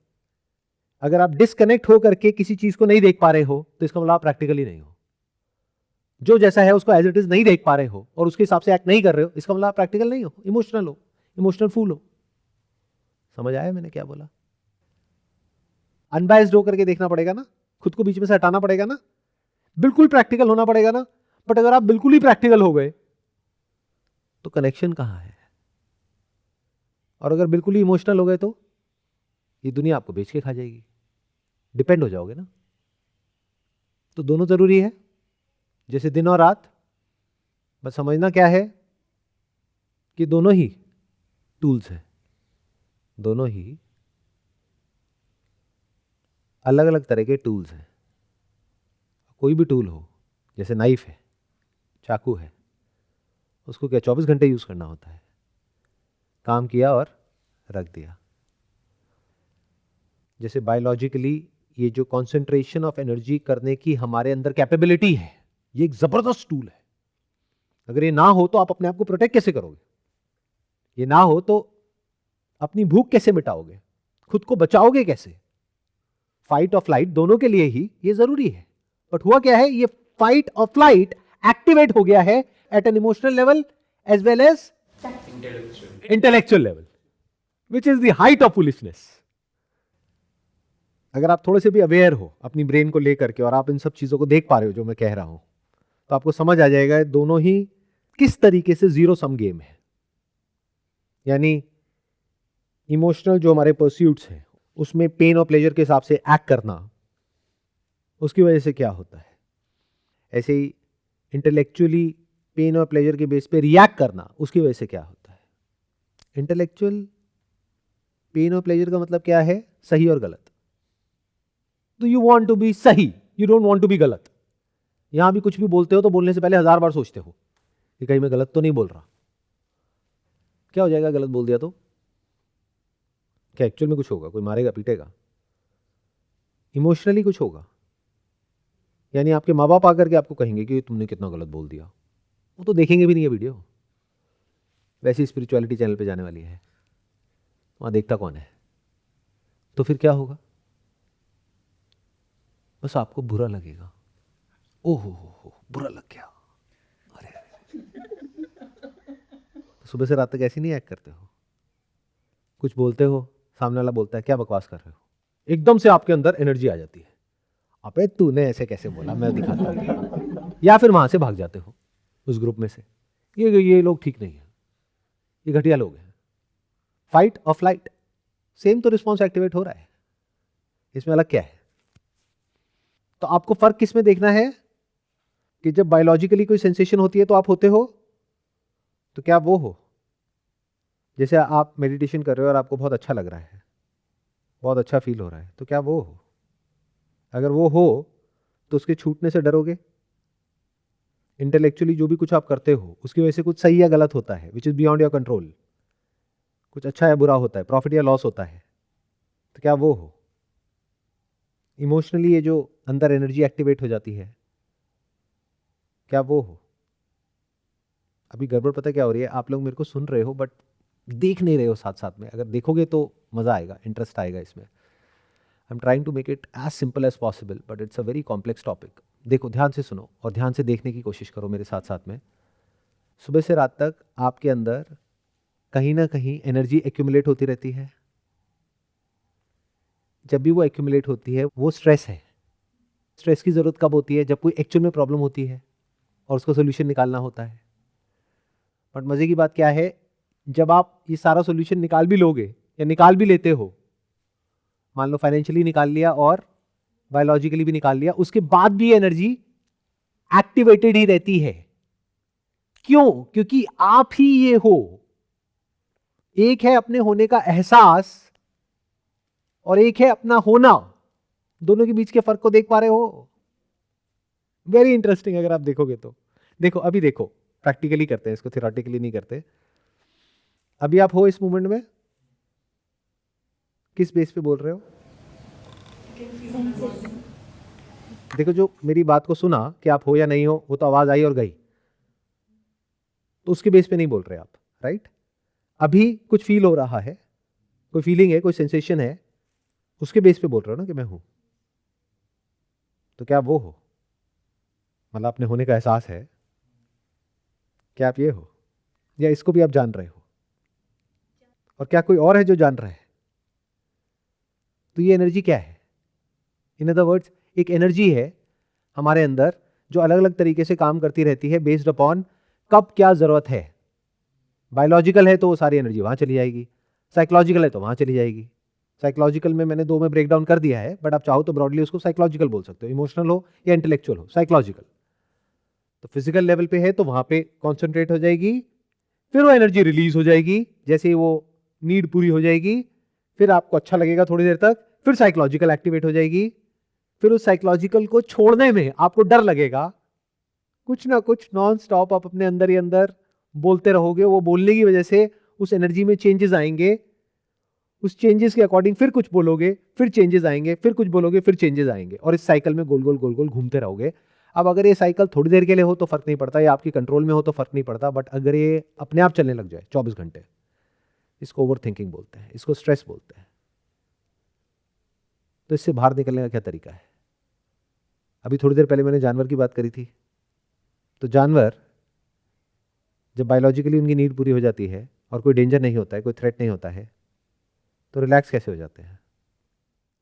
अगर आप डिस्कनेक्ट हो करके किसी चीज को नहीं देख पा रहे हो तो इसका मतलब आप प्रैक्टिकली नहीं हो। जो जैसा है उसको एज इट इज नहीं देख पा रहे हो और उसके हिसाब से एक्ट नहीं कर रहे हो, इसका मतलब आप प्रैक्टिकल नहीं हो, इमोशनल हो, इमोशनल फूल हो। समझ आया मैंने क्या बोला? अनबायस्ड होकर के देखना पड़ेगा ना, खुद को बीच में से हटाना पड़ेगा ना, बिल्कुल प्रैक्टिकल होना पड़ेगा ना। बट अगर आप बिल्कुल ही प्रैक्टिकल हो गए तो कनेक्शन कहां है? और अगर बिल्कुल ही इमोशनल हो गए तो ये दुनिया आपको बेच के खा जाएगी, डिपेंड हो जाओगे ना। तो दोनों जरूरी है, जैसे दिन और रात। बस समझना क्या है कि दोनों ही टूल्स हैं, दोनों ही अलग अलग तरह के टूल्स हैं। कोई भी टूल हो, जैसे नाइफ है, चाकू है, उसको क्या 24 घंटे यूज करना होता है? काम किया और रख दिया। जैसे बायोलॉजिकली ये जो कॉन्सेंट्रेशन ऑफ एनर्जी करने की हमारे अंदर कैपेबिलिटी है, ये एक जबरदस्त टूल है। अगर ये ना हो तो आप अपने आप को प्रोटेक्ट कैसे करोगे? ये ना हो तो अपनी भूख कैसे मिटाओगे? खुद को बचाओगे कैसे? फाइट और फ्लाइट दोनों के लिए ही ये जरूरी है। बट हुआ क्या है, ये फाइट और फ्लाइट एक्टिवेट हो गया है at an emotional level as well as intellectual level, which is the height of foolishness. अगर आप थोड़े से भी अवेयर हो अपनी ब्रेन को लेकर के और आप इन सब चीजों को देख पा रहे हो जो मैं कह रहा हूं, तो आपको समझ आ जाएगा दोनों ही किस तरीके से जीरो सम गेम है। यानी इमोशनल जो हमारे परस्यूट्स हैं उसमें पेन और प्लेजर के हिसाब से एक्ट करना, उसकी वजह से क्या होता है। ऐसे ही इंटेलेक्चुअली पेन और प्लेजर के बेस पे रिएक्ट करना, उसकी वजह से क्या होता है। इंटेलेक्चुअल पेन और प्लेजर का मतलब क्या है? सही और गलत। तो यू वांट टू बी सही, you don't want to be गलत। यहां भी कुछ भी बोलते हो तो बोलने से पहले 1000 बार सोचते हो कि कहीं मैं गलत तो नहीं बोल रहा। क्या हो जाएगा गलत बोल दिया तो? क्या एक्चुअल में कुछ होगा? कोई मारेगा पीटेगा? इमोशनली कुछ होगा। यानी आपके माँ बाप आकर के आपको कहेंगे कि तुमने कितना गलत बोल दिया, वो तो देखेंगे भी नहीं है वीडियो। वैसी स्पिरिचुअलिटी चैनल पे जाने वाली है, वहां देखता कौन है? तो फिर क्या होगा? बस आपको बुरा लगेगा। ओहो हो, बुरा लग गया। अरे तो सुबह से रात तक ऐसे नहीं एक्ट करते हो? कुछ बोलते हो, सामने वाला बोलता है क्या बकवास कर रहे हो, एकदम से आपके अंदर एनर्जी आ जाती है, अबे तूने ऐसे कैसे बोला, मैं दिखाता हूं। या फिर वहां से भाग जाते हो उस ग्रुप में से, ये लोग ठीक नहीं है, ये घटिया लोग हैं। फाइट और फ्लाइट, सेम तो रिस्पॉन्स एक्टिवेट हो रहा है, इसमें अलग क्या है? तो आपको फर्क किस में देखना है कि जब बायोलॉजिकली कोई सेंसेशन होती है तो आप होते हो, तो क्या वो हो? जैसे आप मेडिटेशन कर रहे हो और आपको बहुत अच्छा लग रहा है, बहुत अच्छा फील हो रहा है, तो क्या वो हो? अगर वो हो तो उसके छूटने से डरोगे? इंटेलेक्चुअली जो भी कुछ आप करते हो उसकी वजह से कुछ सही या गलत होता है, which is beyond your control, कुछ अच्छा या बुरा होता है, प्रॉफिट या लॉस होता है, तो क्या वो हो? इमोशनली ये जो अंदर एनर्जी एक्टिवेट हो जाती है, क्या वो हो? अभी गड़बड़ पता क्या हो रही है, आप लोग मेरे को सुन रहे हो बट देख नहीं रहे हो साथ साथ में। अगर देखोगे तो मजा आएगा, इंटरेस्ट आएगा इसमें। I am trying to make it as simple as possible but it's a very complex topic. देखो, ध्यान से सुनो और ध्यान से देखने की कोशिश करो मेरे साथ साथ में। सुबह से रात तक आपके अंदर कहीं ना कहीं एनर्जी एक्यूमुलेट होती रहती है। जब भी वो एक्यूमुलेट होती है वो स्ट्रेस है। स्ट्रेस की जरूरत कब होती है? जब कोई एक्चुअल में प्रॉब्लम होती है और उसका सोल्यूशन निकालना होता है। बट मजे की बात क्या है, जब आप ये सारा सोल्यूशन निकाल भी लोगे या निकाल भी लेते हो, मान लो फाइनेंशियली निकाल लिया और बायोलॉजिकली भी निकाल लिया, उसके बाद भी एनर्जी एक्टिवेटेड ही रहती है। क्यों? क्योंकि आप ही ये हो। एक है अपने होने का एहसास और एक है अपना होना। दोनों के बीच के फर्क को देख पा रहे हो? वेरी इंटरेस्टिंग अगर आप देखोगे तो। देखो, अभी देखो, प्रैक्टिकली करते हैं इसको, थ्योरेटिकली नहीं करते। अभी आप हो इस मोमेंट में, किस बेस पे बोल रहे हो? देखो, जो मेरी बात को सुना कि आप हो या नहीं हो, वो तो आवाज आई और गई, तो उसके बेस पे नहीं बोल रहे आप, राइट? अभी कुछ फील हो रहा है, कोई फीलिंग है, कोई सेंसेशन है, उसके बेस पे बोल रहे हो ना कि मैं हूं। तो क्या वो हो? मतलब अपने होने का एहसास है, क्या आप ये हो या इसको भी आप जान रहे हो? और क्या कोई और है जो जान रहा है? तो ये एनर्जी क्या है? इन अदर वर्ड्स, एक एनर्जी है हमारे अंदर जो अलग अलग तरीके से काम करती रहती है बेस्ड अपॉन कब क्या जरूरत है। बायोलॉजिकल है तो वो सारी एनर्जी वहां चली जाएगी, साइकोलॉजिकल है तो वहां चली जाएगी। साइकोलॉजिकल में मैंने 2 में ब्रेक डाउन कर दिया है, बट आप चाहो तो ब्रॉडली उसको साइकोलॉजिकल बोल सकते हो, इमोशनल हो या इंटेलेक्चुअल हो। साइकोलॉजिकल तो फिजिकल लेवल पे है तो वहां पे कॉन्सेंट्रेट हो जाएगी, फिर वो एनर्जी रिलीज हो जाएगी, जैसे ही वो नीड पूरी हो जाएगी, फिर आपको अच्छा लगेगा थोड़ी देर तक, फिर साइकोलॉजिकल एक्टिवेट हो जाएगी, फिर उस साइकोलॉजिकल को छोड़ने में आपको डर लगेगा, कुछ ना कुछ नॉन स्टॉप आप अपने अंदर ही अंदर बोलते रहोगे, वो बोलने की वजह से उस एनर्जी में चेंजेस आएंगे, उस चेंजेस के अकॉर्डिंग फिर कुछ बोलोगे, फिर चेंजेस आएंगे, फिर कुछ बोलोगे, फिर चेंजेस आएंगे, और इस साइकिल में गोल गोल गोल गोल घूमते रहोगे। अब अगर ये साइकिल थोड़ी देर के लिए हो तो फर्क नहीं पड़ता, या आपकी कंट्रोल में हो तो फर्क नहीं पड़ता, बट अगर ये अपने आप चलने लग जाए 24 घंटे, इसको ओवर थिंकिंग बोलते हैं, इसको स्ट्रेस बोलते हैं। तो इससे बाहर निकलने का क्या तरीका है? अभी थोड़ी देर पहले मैंने जानवर की बात करी थी। तो जानवर जब बायोलॉजिकली उनकी नीड पूरी हो जाती है और कोई डेंजर नहीं होता है, कोई थ्रेट नहीं होता है, तो रिलैक्स कैसे हो जाते हैं?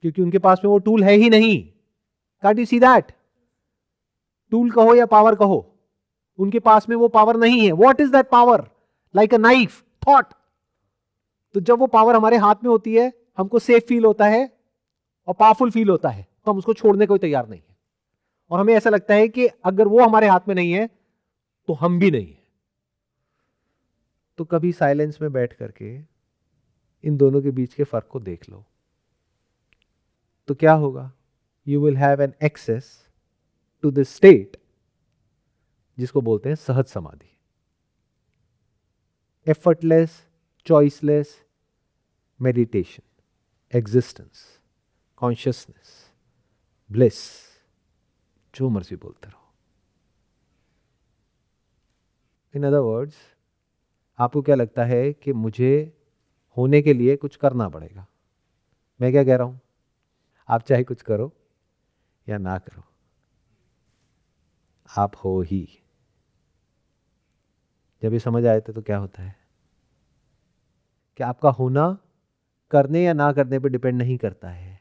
क्योंकि उनके पास में वो टूल है ही नहीं। Can't you see that? Tool कहो या पावर कहो, उनके पास में वो पावर नहीं है। What is that power? Like a knife, thought. तो जब वो पावर हमारे हाथ में होती है, हमको सेफ फील होता है और पावरफुल फील होता है, तो हम उसको छोड़ने को तैयार नहीं है। और हमें ऐसा लगता है कि अगर वो हमारे हाथ में नहीं है तो हम भी नहीं है। तो कभी साइलेंस में बैठ करके इन दोनों के बीच के फर्क को देख लो, तो क्या होगा? You will have an access to the state जिसको बोलते हैं सहज समाधि। Effortless, choiceless meditation, existence, consciousness, bliss, जो मर्जी बोलते रहो। इन अदर वर्ड्स, आपको क्या लगता है कि मुझे होने के लिए कुछ करना पड़ेगा? मैं क्या कह रहा हूं? आप चाहे कुछ करो या ना करो, आप हो ही। जब ये समझ आए थे तो क्या होता है कि आपका होना करने या ना करने पर डिपेंड नहीं करता है।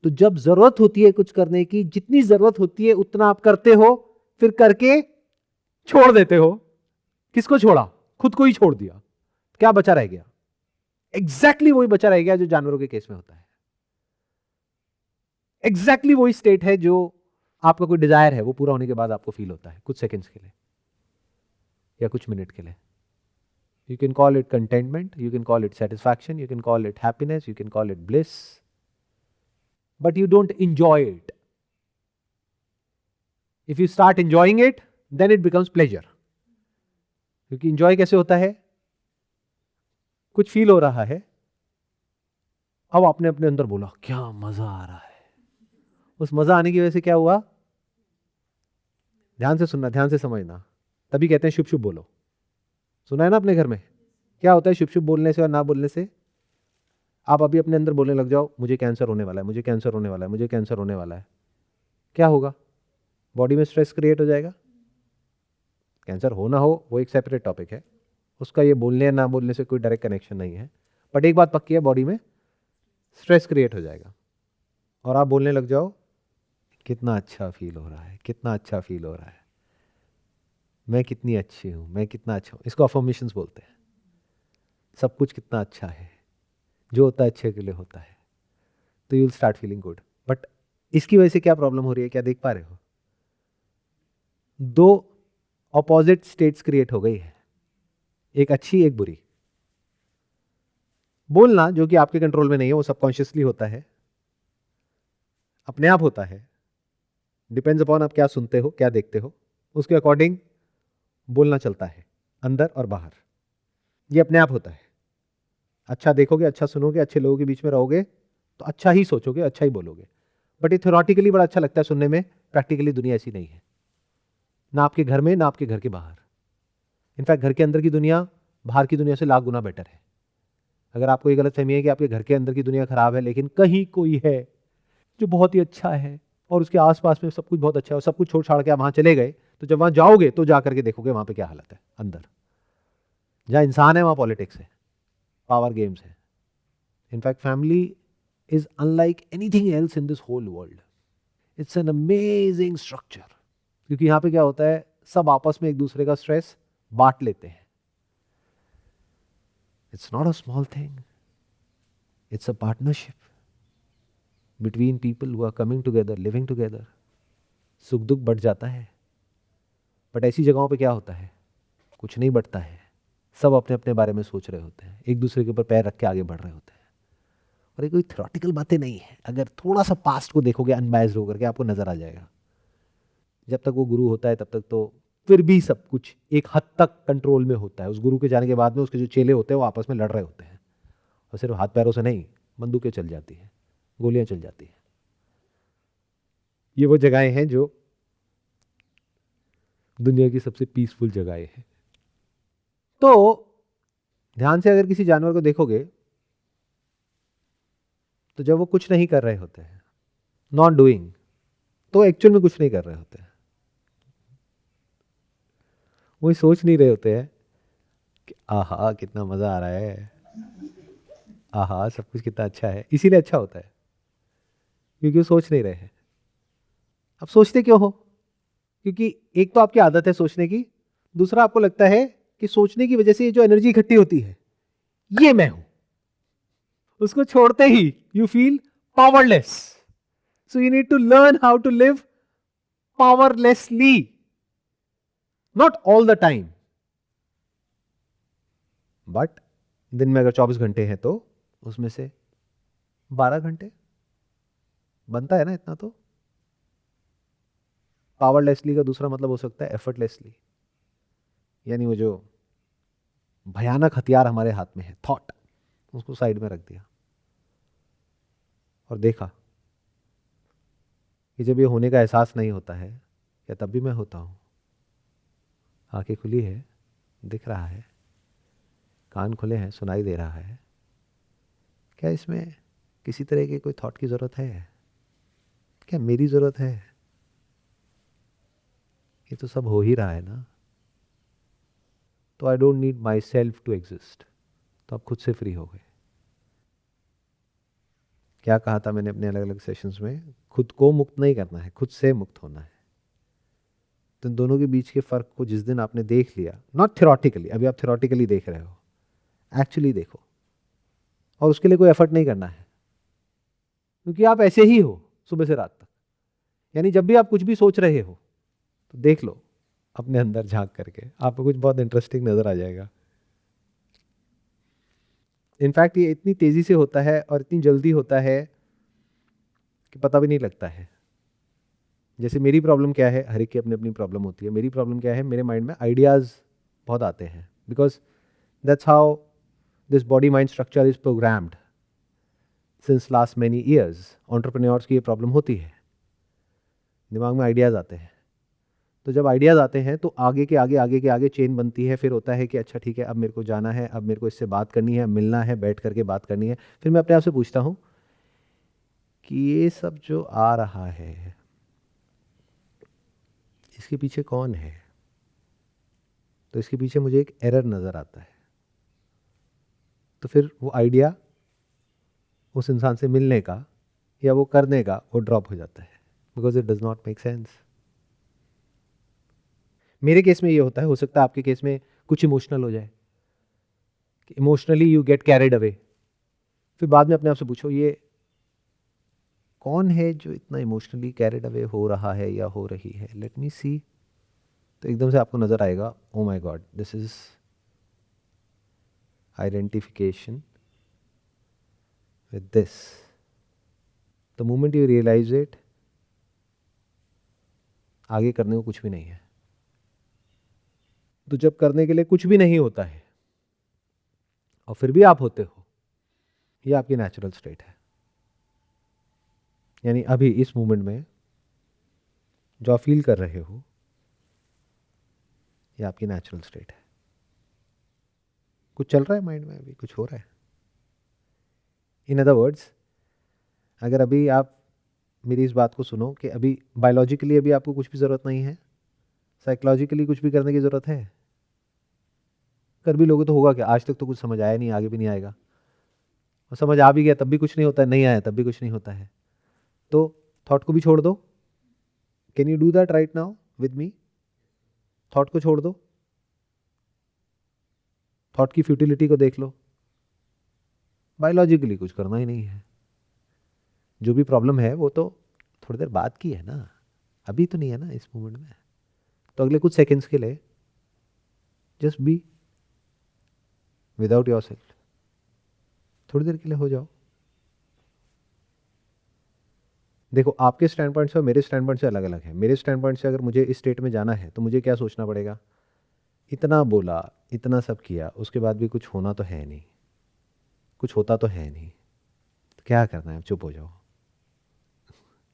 तो जब जरूरत होती है कुछ करने की, जितनी जरूरत होती है उतना आप करते हो, फिर करके छोड़ देते हो। किसको छोड़ा? खुद को ही छोड़ दिया। क्या बचा रह गया? एग्जैक्टली वही बचा रह गया जो जानवरों के केस में होता है। एग्जैक्टली वही स्टेट है जो आपका कोई डिजायर है, वो पूरा होने के बाद आपको फील होता है, कुछ सेकंड्स के लिए या कुछ मिनट के लिए। You can call it contentment, you can call it satisfaction, you can call it happiness, you can call it bliss, but you don't enjoy it. If you start enjoying it, then it becomes pleasure. क्योंकि enjoy कैसे होता है? कुछ feel हो रहा है, अब आपने अपने अंदर बोला क्या मजा आ रहा है। उस मजा आने की वजह से क्या हुआ? ध्यान से सुनना, ध्यान से समझना, तभी कहते हैं शुभ शुभ बोलो। सुना है ना अपने घर में? क्या होता है शुभ शुभ बोलने से और ना बोलने से? आप अभी अपने अंदर बोलने लग जाओ मुझे कैंसर होने वाला है, मुझे कैंसर होने वाला है, मुझे कैंसर होने वाला है, क्या होगा? बॉडी में स्ट्रेस क्रिएट हो जाएगा। कैंसर हो ना हो वो एक सेपरेट टॉपिक है, उसका ये बोलने या ना बोलने से कोई डायरेक्ट कनेक्शन नहीं है, बट एक बात पक्की है, बॉडी में स्ट्रेस क्रिएट हो जाएगा। और आप बोलने लग जाओ कितना अच्छा फील हो रहा है, कितना अच्छा फील हो रहा है, मैं कितनी अच्छी हूं, मैं कितना अच्छा हूं। इसको अफर्मेशंस बोलते हैं। सब कुछ कितना अच्छा है, जो होता है अच्छे के लिए होता है, तो you will start feeling good. But इसकी वजह से क्या प्रॉब्लम हो रही है? क्या देख पा रहे हो? दो ऑपोजिट स्टेट्स क्रिएट हो गई है, एक अच्छी एक बुरी। बोलना जो कि आपके कंट्रोल में नहीं है, वो सबकॉन्शियसली होता है, अपने आप होता है, डिपेंड्स अपॉन आप क्या सुनते हो, क्या देखते हो, उसके अकॉर्डिंग बोलना चलता है, अंदर और बाहर। ये अपने आप होता है। अच्छा देखोगे, अच्छा सुनोगे, अच्छे लोगों के बीच में रहोगे तो अच्छा ही सोचोगे, अच्छा ही बोलोगे। बट ये थ्योरेटिकली बड़ा अच्छा लगता है सुनने में, प्रैक्टिकली दुनिया ऐसी नहीं है, ना आपके घर में ना आपके घर के बाहर। इनफैक्ट घर के अंदर की दुनिया बाहर की दुनिया से लाख गुना बेटर है। अगर आपको ये गलत फहमी है कि आपके घर के अंदर की दुनिया खराब है, लेकिन कहीं कोई है जो बहुत ही अच्छा है और उसके आसपास में सब कुछ बहुत अच्छा है, और सब कुछ छोड़ छाड़ के आप वहां चले गए, तो जब वहां जाओगे तो जा करके देखोगे वहां पे क्या हालत है अंदर। जहां इंसान है वहां पॉलिटिक्स है, पावर गेम्स है। In fact family is unlike anything else in this whole world. It's an amazing structure, क्योंकि यहां पे क्या होता है, सब आपस में एक दूसरे का स्ट्रेस बांट लेते हैं। It's not a small thing, it's a partnership between people who are coming together, living together. सुख दुख बढ़ जाता है, बट ऐसी जगहों पे क्या होता है, कुछ नहीं बढ़ता है। सब अपने अपने बारे में सोच रहे होते हैं, एक दूसरे के ऊपर पैर रख के आगे बढ़ रहे होते हैं। और ये कोई थ्योरेटिकल बातें नहीं है। अगर थोड़ा सा पास्ट को देखोगे अनबायस्ड होकर के, आपको नजर आ जाएगा। जब तक वो गुरु होता है तब तक तो फिर भी सब कुछ एक हद तक कंट्रोल में होता है। उस गुरु के जाने के बाद में उसके जो चेले होते हैं वो आपस में लड़ रहे होते हैं, और सिर्फ हाथ पैरों से नहीं, बंदूकें चल जाती हैं, गोलियां चल जाती हैं। ये वो जगहें हैं जो दुनिया की सबसे पीसफुल जगहें हैं। तो ध्यान से अगर किसी जानवर को देखोगे तो जब वो कुछ नहीं कर रहे होते हैं, नॉट डूइंग, तो एक्चुअल में कुछ नहीं कर रहे होते हैं। वो सोच नहीं रहे होते हैं कि आहा कितना मजा आ रहा है, आहा सब कुछ कितना अच्छा है। इसीलिए अच्छा होता है क्योंकि वो सोच नहीं रहे हैं। अब सोचते क्यों हो? क्योंकि एक तो आपकी आदत है सोचने की, दूसरा आपको लगता है कि सोचने की वजह से ये जो एनर्जी इकट्ठी होती है ये मैं हूं। उसको छोड़ते ही you feel powerless. So you need to learn how to live powerlessly, not all the time, but दिन में अगर 24 घंटे हैं तो उसमें से 12 घंटे बनता है ना इतना। तो पावरलेसली का दूसरा मतलब हो सकता है एफर्टलेसली, यानी वो जो भयानक हथियार हमारे हाथ में है थॉट, उसको साइड में रख दिया और देखा कि जब ये होने का एहसास नहीं होता है, क्या तब भी मैं होता हूं? आंखें खुली है, दिख रहा है, कान खुले हैं, सुनाई दे रहा है। क्या इसमें किसी तरह के कोई थॉट की जरूरत है? क्या मेरी जरूरत है? ये तो सब हो ही रहा है ना। तो I don't need myself to exist. तो आप खुद से फ्री हो गए। क्या कहा था मैंने अपने अलग अलग सेशंस में? खुद को मुक्त नहीं करना है, खुद से मुक्त होना है। तो इन दोनों के बीच के फर्क को जिस दिन आपने देख लिया, नॉट थ्योरेटिकली, अभी आप थ्योरेटिकली देख रहे हो, एक्चुअली देखो। और उसके लिए कोई एफर्ट नहीं करना है, क्योंकि आप ऐसे ही हो सुबह से रात तक। यानी जब भी आप कुछ भी सोच रहे हो तो देख लो अपने अंदर झांक करके, आपको कुछ बहुत इंटरेस्टिंग नजर आ जाएगा। इनफैक्ट ये इतनी तेजी से होता है और इतनी जल्दी होता है कि पता भी नहीं लगता है। जैसे मेरी प्रॉब्लम क्या है, हर एक की अपनी अपनी प्रॉब्लम होती है। मेरी प्रॉब्लम क्या है, मेरे माइंड में आइडियाज बहुत आते हैं, because that's how this body mind structure is programmed since last many years. Entrepreneurs की ये प्रॉब्लम होती है, दिमाग में आइडियाज आते हैं। तो जब आइडियाज आते हैं तो आगे के आगे आगे के आगे चेन बनती है। फिर होता है कि अच्छा ठीक है, अब मेरे को जाना है, अब मेरे को इससे बात करनी है, मिलना है, बैठ करके बात करनी है। फिर मैं अपने आप से पूछता हूँ कि ये सब जो आ रहा है इसके पीछे कौन है? तो इसके पीछे मुझे एक एरर नजर आता है। तो फिर वो आइडिया उस इंसान से मिलने का या वो करने का वो ड्रॉप हो जाता है, because it does not make sense. मेरे केस में ये होता है, हो सकता है आपके केस में कुछ इमोशनल हो जाए, emotionally you get carried away. फिर बाद में अपने आप से पूछो ये कौन है जो इतना इमोशनली कैरिड अवे हो रहा है या हो रही है, लेट मी सी। तो एकदम से आपको नजर आएगा, oh my God, this is identification with this. The moment you realise it, आगे करने को कुछ भी नहीं है। तो जब करने के लिए कुछ भी नहीं होता है और फिर भी आप होते हो, ये आपकी नेचुरल स्टेट है। यानी अभी इस मोमेंट में जो आप फील कर रहे हो, ये आपकी नेचुरल स्टेट है। कुछ चल रहा है माइंड में, अभी कुछ हो रहा है। इन अदर वर्ड्स, अगर अभी आप मेरी इस बात को सुनो कि अभी बायोलॉजिकली अभी आपको कुछ भी ज़रूरत नहीं है, साइकोलॉजिकली कुछ भी करने की ज़रूरत है, कर भी लोगे तो होगा क्या? आज तक तो कुछ समझ आया नहीं, आगे भी नहीं आएगा। और समझ आ भी गया तब भी कुछ नहीं होता है, नहीं आया तब भी कुछ नहीं होता है। तो थॉट को भी छोड़ दो। Can you do that right now with me? Thought को छोड़ दो, थॉट की फ्यूटिलिटी को देख लो। बायोलॉजिकली कुछ करना ही नहीं है। जो भी प्रॉब्लम है वो तो थोड़ी देर बाद की है ना, अभी तो नहीं है ना इस मोमेंट में। तो अगले कुछ सेकंड्स के लिए जस्ट बी विदाउट योरसेल्फ, थोड़ी देर के लिए हो जाओ। देखो आपके स्टैंड पॉइंट से और मेरे स्टैंड पॉइंट से अलग अलग है। मेरे स्टैंड पॉइंट से अगर मुझे इस स्टेट में जाना है तो मुझे क्या सोचना पड़ेगा? इतना बोला, इतना सब किया, उसके बाद भी कुछ होना तो है नहीं, कुछ होता तो है नहीं, तो क्या करना है, चुप हो जाओ,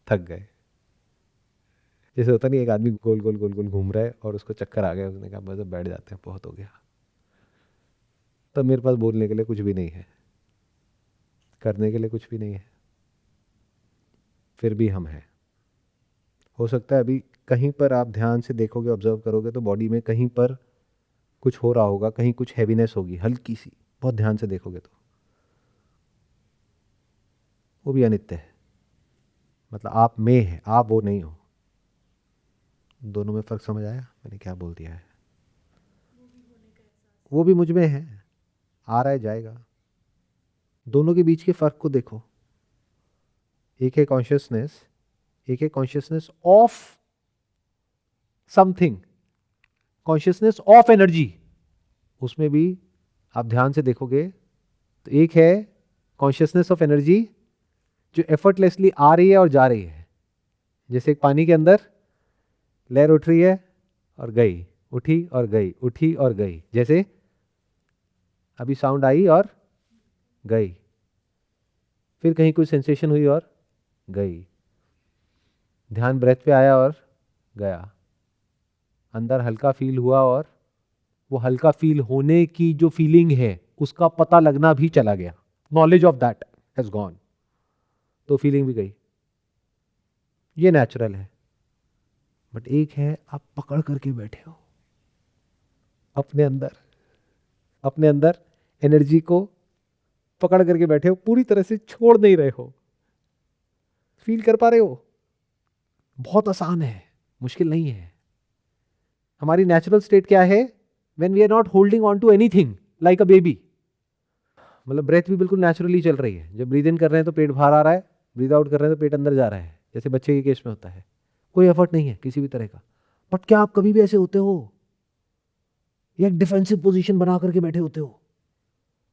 थक गए। जैसे होता नहीं, एक आदमी गोल गोल गोल गोल घूम रहा है और उसको चक्कर आ गया, उसने कहा बस अब बैठ जाते हैं, बहुत हो गया। तब मेरे पास बोलने के लिए कुछ भी नहीं है, करने के लिए कुछ भी नहीं है, फिर भी हम हैं। हो सकता है अभी कहीं पर आप ध्यान से देखोगे, ऑब्जर्व करोगे तो बॉडी में कहीं पर कुछ हो रहा होगा, कहीं कुछ हैवीनेस होगी हल्की सी, बहुत ध्यान से देखोगे तो वो भी अनित्य है। मतलब आप में है, आप वो नहीं हो। दोनों में फर्क समझ आया मैंने क्या बोल दिया है? वो भी मुझ में है, आ रहा है जाएगा। दोनों के बीच के फर्क को देखो। एक है कॉन्शियसनेस, एक है consciousness of something, consciousness of energy. उसमें भी आप ध्यान से देखोगे तो एक है कॉन्शियसनेस ऑफ एनर्जी जो एफर्टलेसली आ रही है और जा रही है। जैसे एक पानी के अंदर लहर उठ रही है और गई, उठी और गई, उठी और गई। जैसे अभी साउंड आई और गई, फिर कहीं कुछ सेंसेशन हुई और गई, ध्यान ब्रेथ पे आया और गया, अंदर हल्का फील हुआ और वो हल्का फील होने की जो फीलिंग है उसका पता लगना भी चला गया, knowledge of that has gone, तो फीलिंग भी गई। ये नेचुरल है। बट एक है आप पकड़ करके बैठे हो अपने अंदर, अपने अंदर एनर्जी को पकड़ करके बैठे हो, पूरी तरह से छोड़ नहीं रहे हो। फील कर पा रहे हो? बहुत आसान है, मुश्किल नहीं है। हमारी नेचुरल स्टेट क्या है? When we are not holding on to anything, like a baby. मतलब ब्रेथ भी बिल्कुल नेचुरली चल रही है। जब ब्रीद इन कर रहे हैं तो पेट बाहर आ रहा है, ब्रीद आउट कर रहे हैं तो पेट अंदर जा रहा है, जैसे बच्चे के केस में होता है। कोई एफर्ट नहीं है किसी भी तरह का। बट क्या आप कभी भी ऐसे होते हो या एक डिफेंसिव पोजीशन बना करके बैठे होते हो?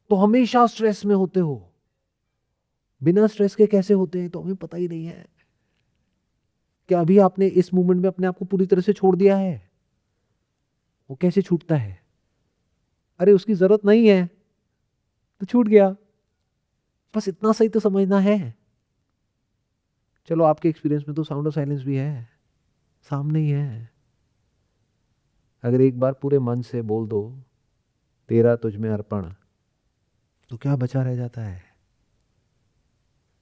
तो हमेशा स्ट्रेस में होते हो। बिना स्ट्रेस के कैसे होते हैं तो हमें पता ही नहीं है। क्या अभी आपने इस मूवमेंट में अपने आप को पूरी तरह से छोड़ दिया है? वो कैसे छूटता है? अरे उसकी जरूरत नहीं है तो छूट गया, बस इतना सही तो समझना है। चलो आपके एक्सपीरियंस में तो साउंड ऑफ साइलेंस भी है, सामने ही है। अगर एक बार पूरे मन से बोल दो तेरा तुझ में अर्पण, तो क्या बचा रह जाता है?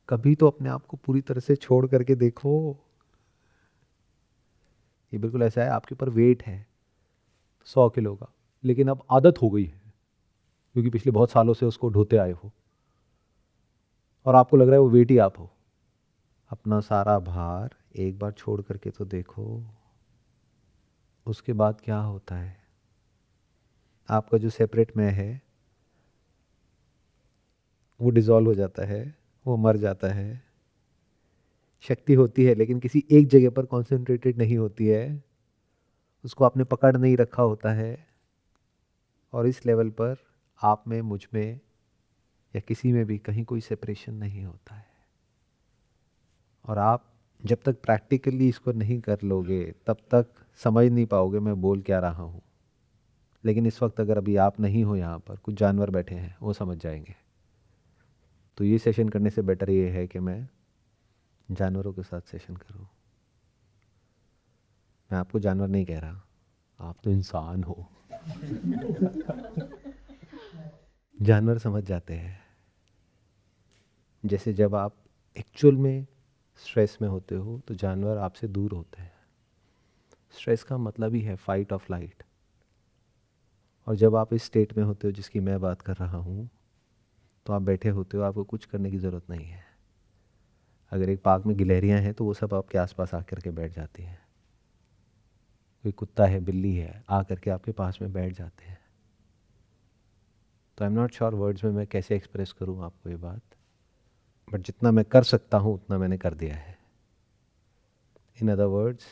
कभी तो अपने आप को पूरी तरह से छोड़ करके देखो। ये बिल्कुल ऐसा है, आपके ऊपर वेट है 100 किलो का, लेकिन अब आदत हो गई है क्योंकि पिछले बहुत सालों से उसको ढोते आए हो और आपको लग रहा है वो वेट ही आप हो। अपना सारा भार एक बार छोड़ करके तो देखो, उसके बाद क्या होता है। आपका जो सेपरेट मैं है वो डिसॉल्व हो जाता है, वो मर जाता है। शक्ति होती है लेकिन किसी एक जगह पर कॉन्सेंट्रेटेड नहीं होती है, उसको आपने पकड़ नहीं रखा होता है। और इस लेवल पर आप में, मुझ में या किसी में भी कहीं कोई सेपरेशन नहीं होता है। और आप जब तक प्रैक्टिकली इसको नहीं कर लोगे तब तक समझ नहीं पाओगे मैं बोल क्या रहा हूँ। लेकिन इस वक्त अगर अभी आप नहीं हो यहाँ पर, कुछ जानवर बैठे हैं, वो समझ जाएंगे। तो ये सेशन करने से बेटर ये है कि मैं जानवरों के साथ सेशन करूँ। मैं आपको जानवर नहीं कह रहा, आप तो इंसान हो। जानवर समझ जाते हैं। जैसे जब आप एक्चुअल में स्ट्रेस में होते हो तो जानवर आपसे दूर होते हैं। स्ट्रेस का मतलब ही है फाइट और फ्लाइट। और जब आप इस स्टेट में होते हो जिसकी मैं बात कर रहा हूँ, तो आप बैठे होते हो, आपको कुछ करने की ज़रूरत नहीं है। अगर एक पार्क में गिलहरियाँ हैं तो वो सब आपके आसपास आकर के बैठ जाती हैं। कोई कुत्ता है, बिल्ली है, आकर के आपके पास में बैठ जाते हैं। तो I am not sure words में मैं कैसे एक्सप्रेस करूँ आपको ये बात, बट जितना मैं कर सकता हूँ उतना मैंने कर दिया है। इन अदर वर्ड्स,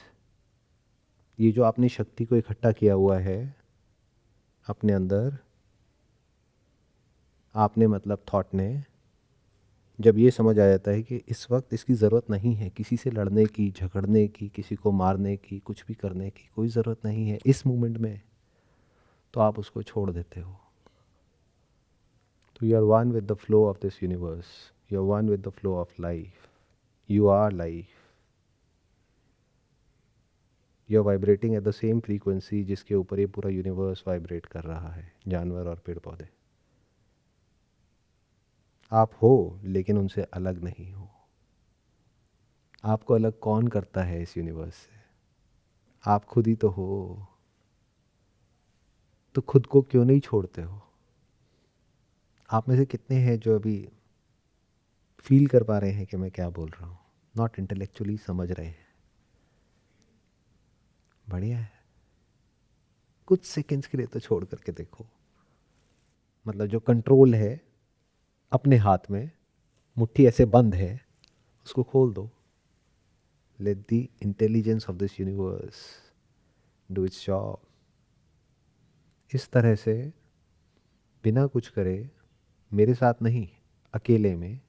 ये जो आपने शक्ति को इकट्ठा किया हुआ है अपने अंदर, आपने मतलब थॉट ने, जब ये समझ आ जाता है कि इस वक्त इसकी ज़रूरत नहीं है किसी से लड़ने की, झगड़ने की, किसी को मारने की, कुछ भी करने की कोई ज़रूरत नहीं है इस मोमेंट में, तो आप उसको छोड़ देते हो। तो you are one with the flow of this universe, you are one with the flow of life, you are life, you are vibrating at the same frequency जिसके ऊपर ये पूरा यूनिवर्स वाइब्रेट कर रहा है, जानवर और पेड़ पौधे। आप हो लेकिन उनसे अलग नहीं हो। आपको अलग कौन करता है इस यूनिवर्स से? आप खुद ही तो हो। तो खुद को क्यों नहीं छोड़ते हो? आप में से कितने हैं जो अभी फील कर पा रहे हैं कि मैं क्या बोल रहा हूँ, नॉट इंटेलेक्चुअली समझ रहे हैं? बढ़िया है। कुछ सेकंड्स के लिए तो छोड़ करके देखो। मतलब जो कंट्रोल है अपने हाथ में, मुट्ठी ऐसे बंद है, उसको खोल दो। Let the intelligence of this universe do it's job. इस तरह से बिना कुछ करे, मेरे साथ नहीं, अकेले में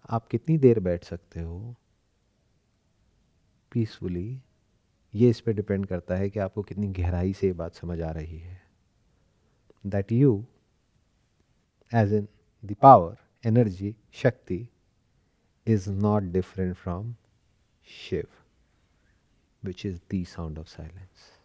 आप कितनी देर बैठ सकते हो पीसफुली, ये इस पे डिपेंड करता है कि आपको कितनी गहराई से ये बात समझ आ रही है। That you as in the power, energy, शक्ति is not different from Shiv, which is the sound of silence.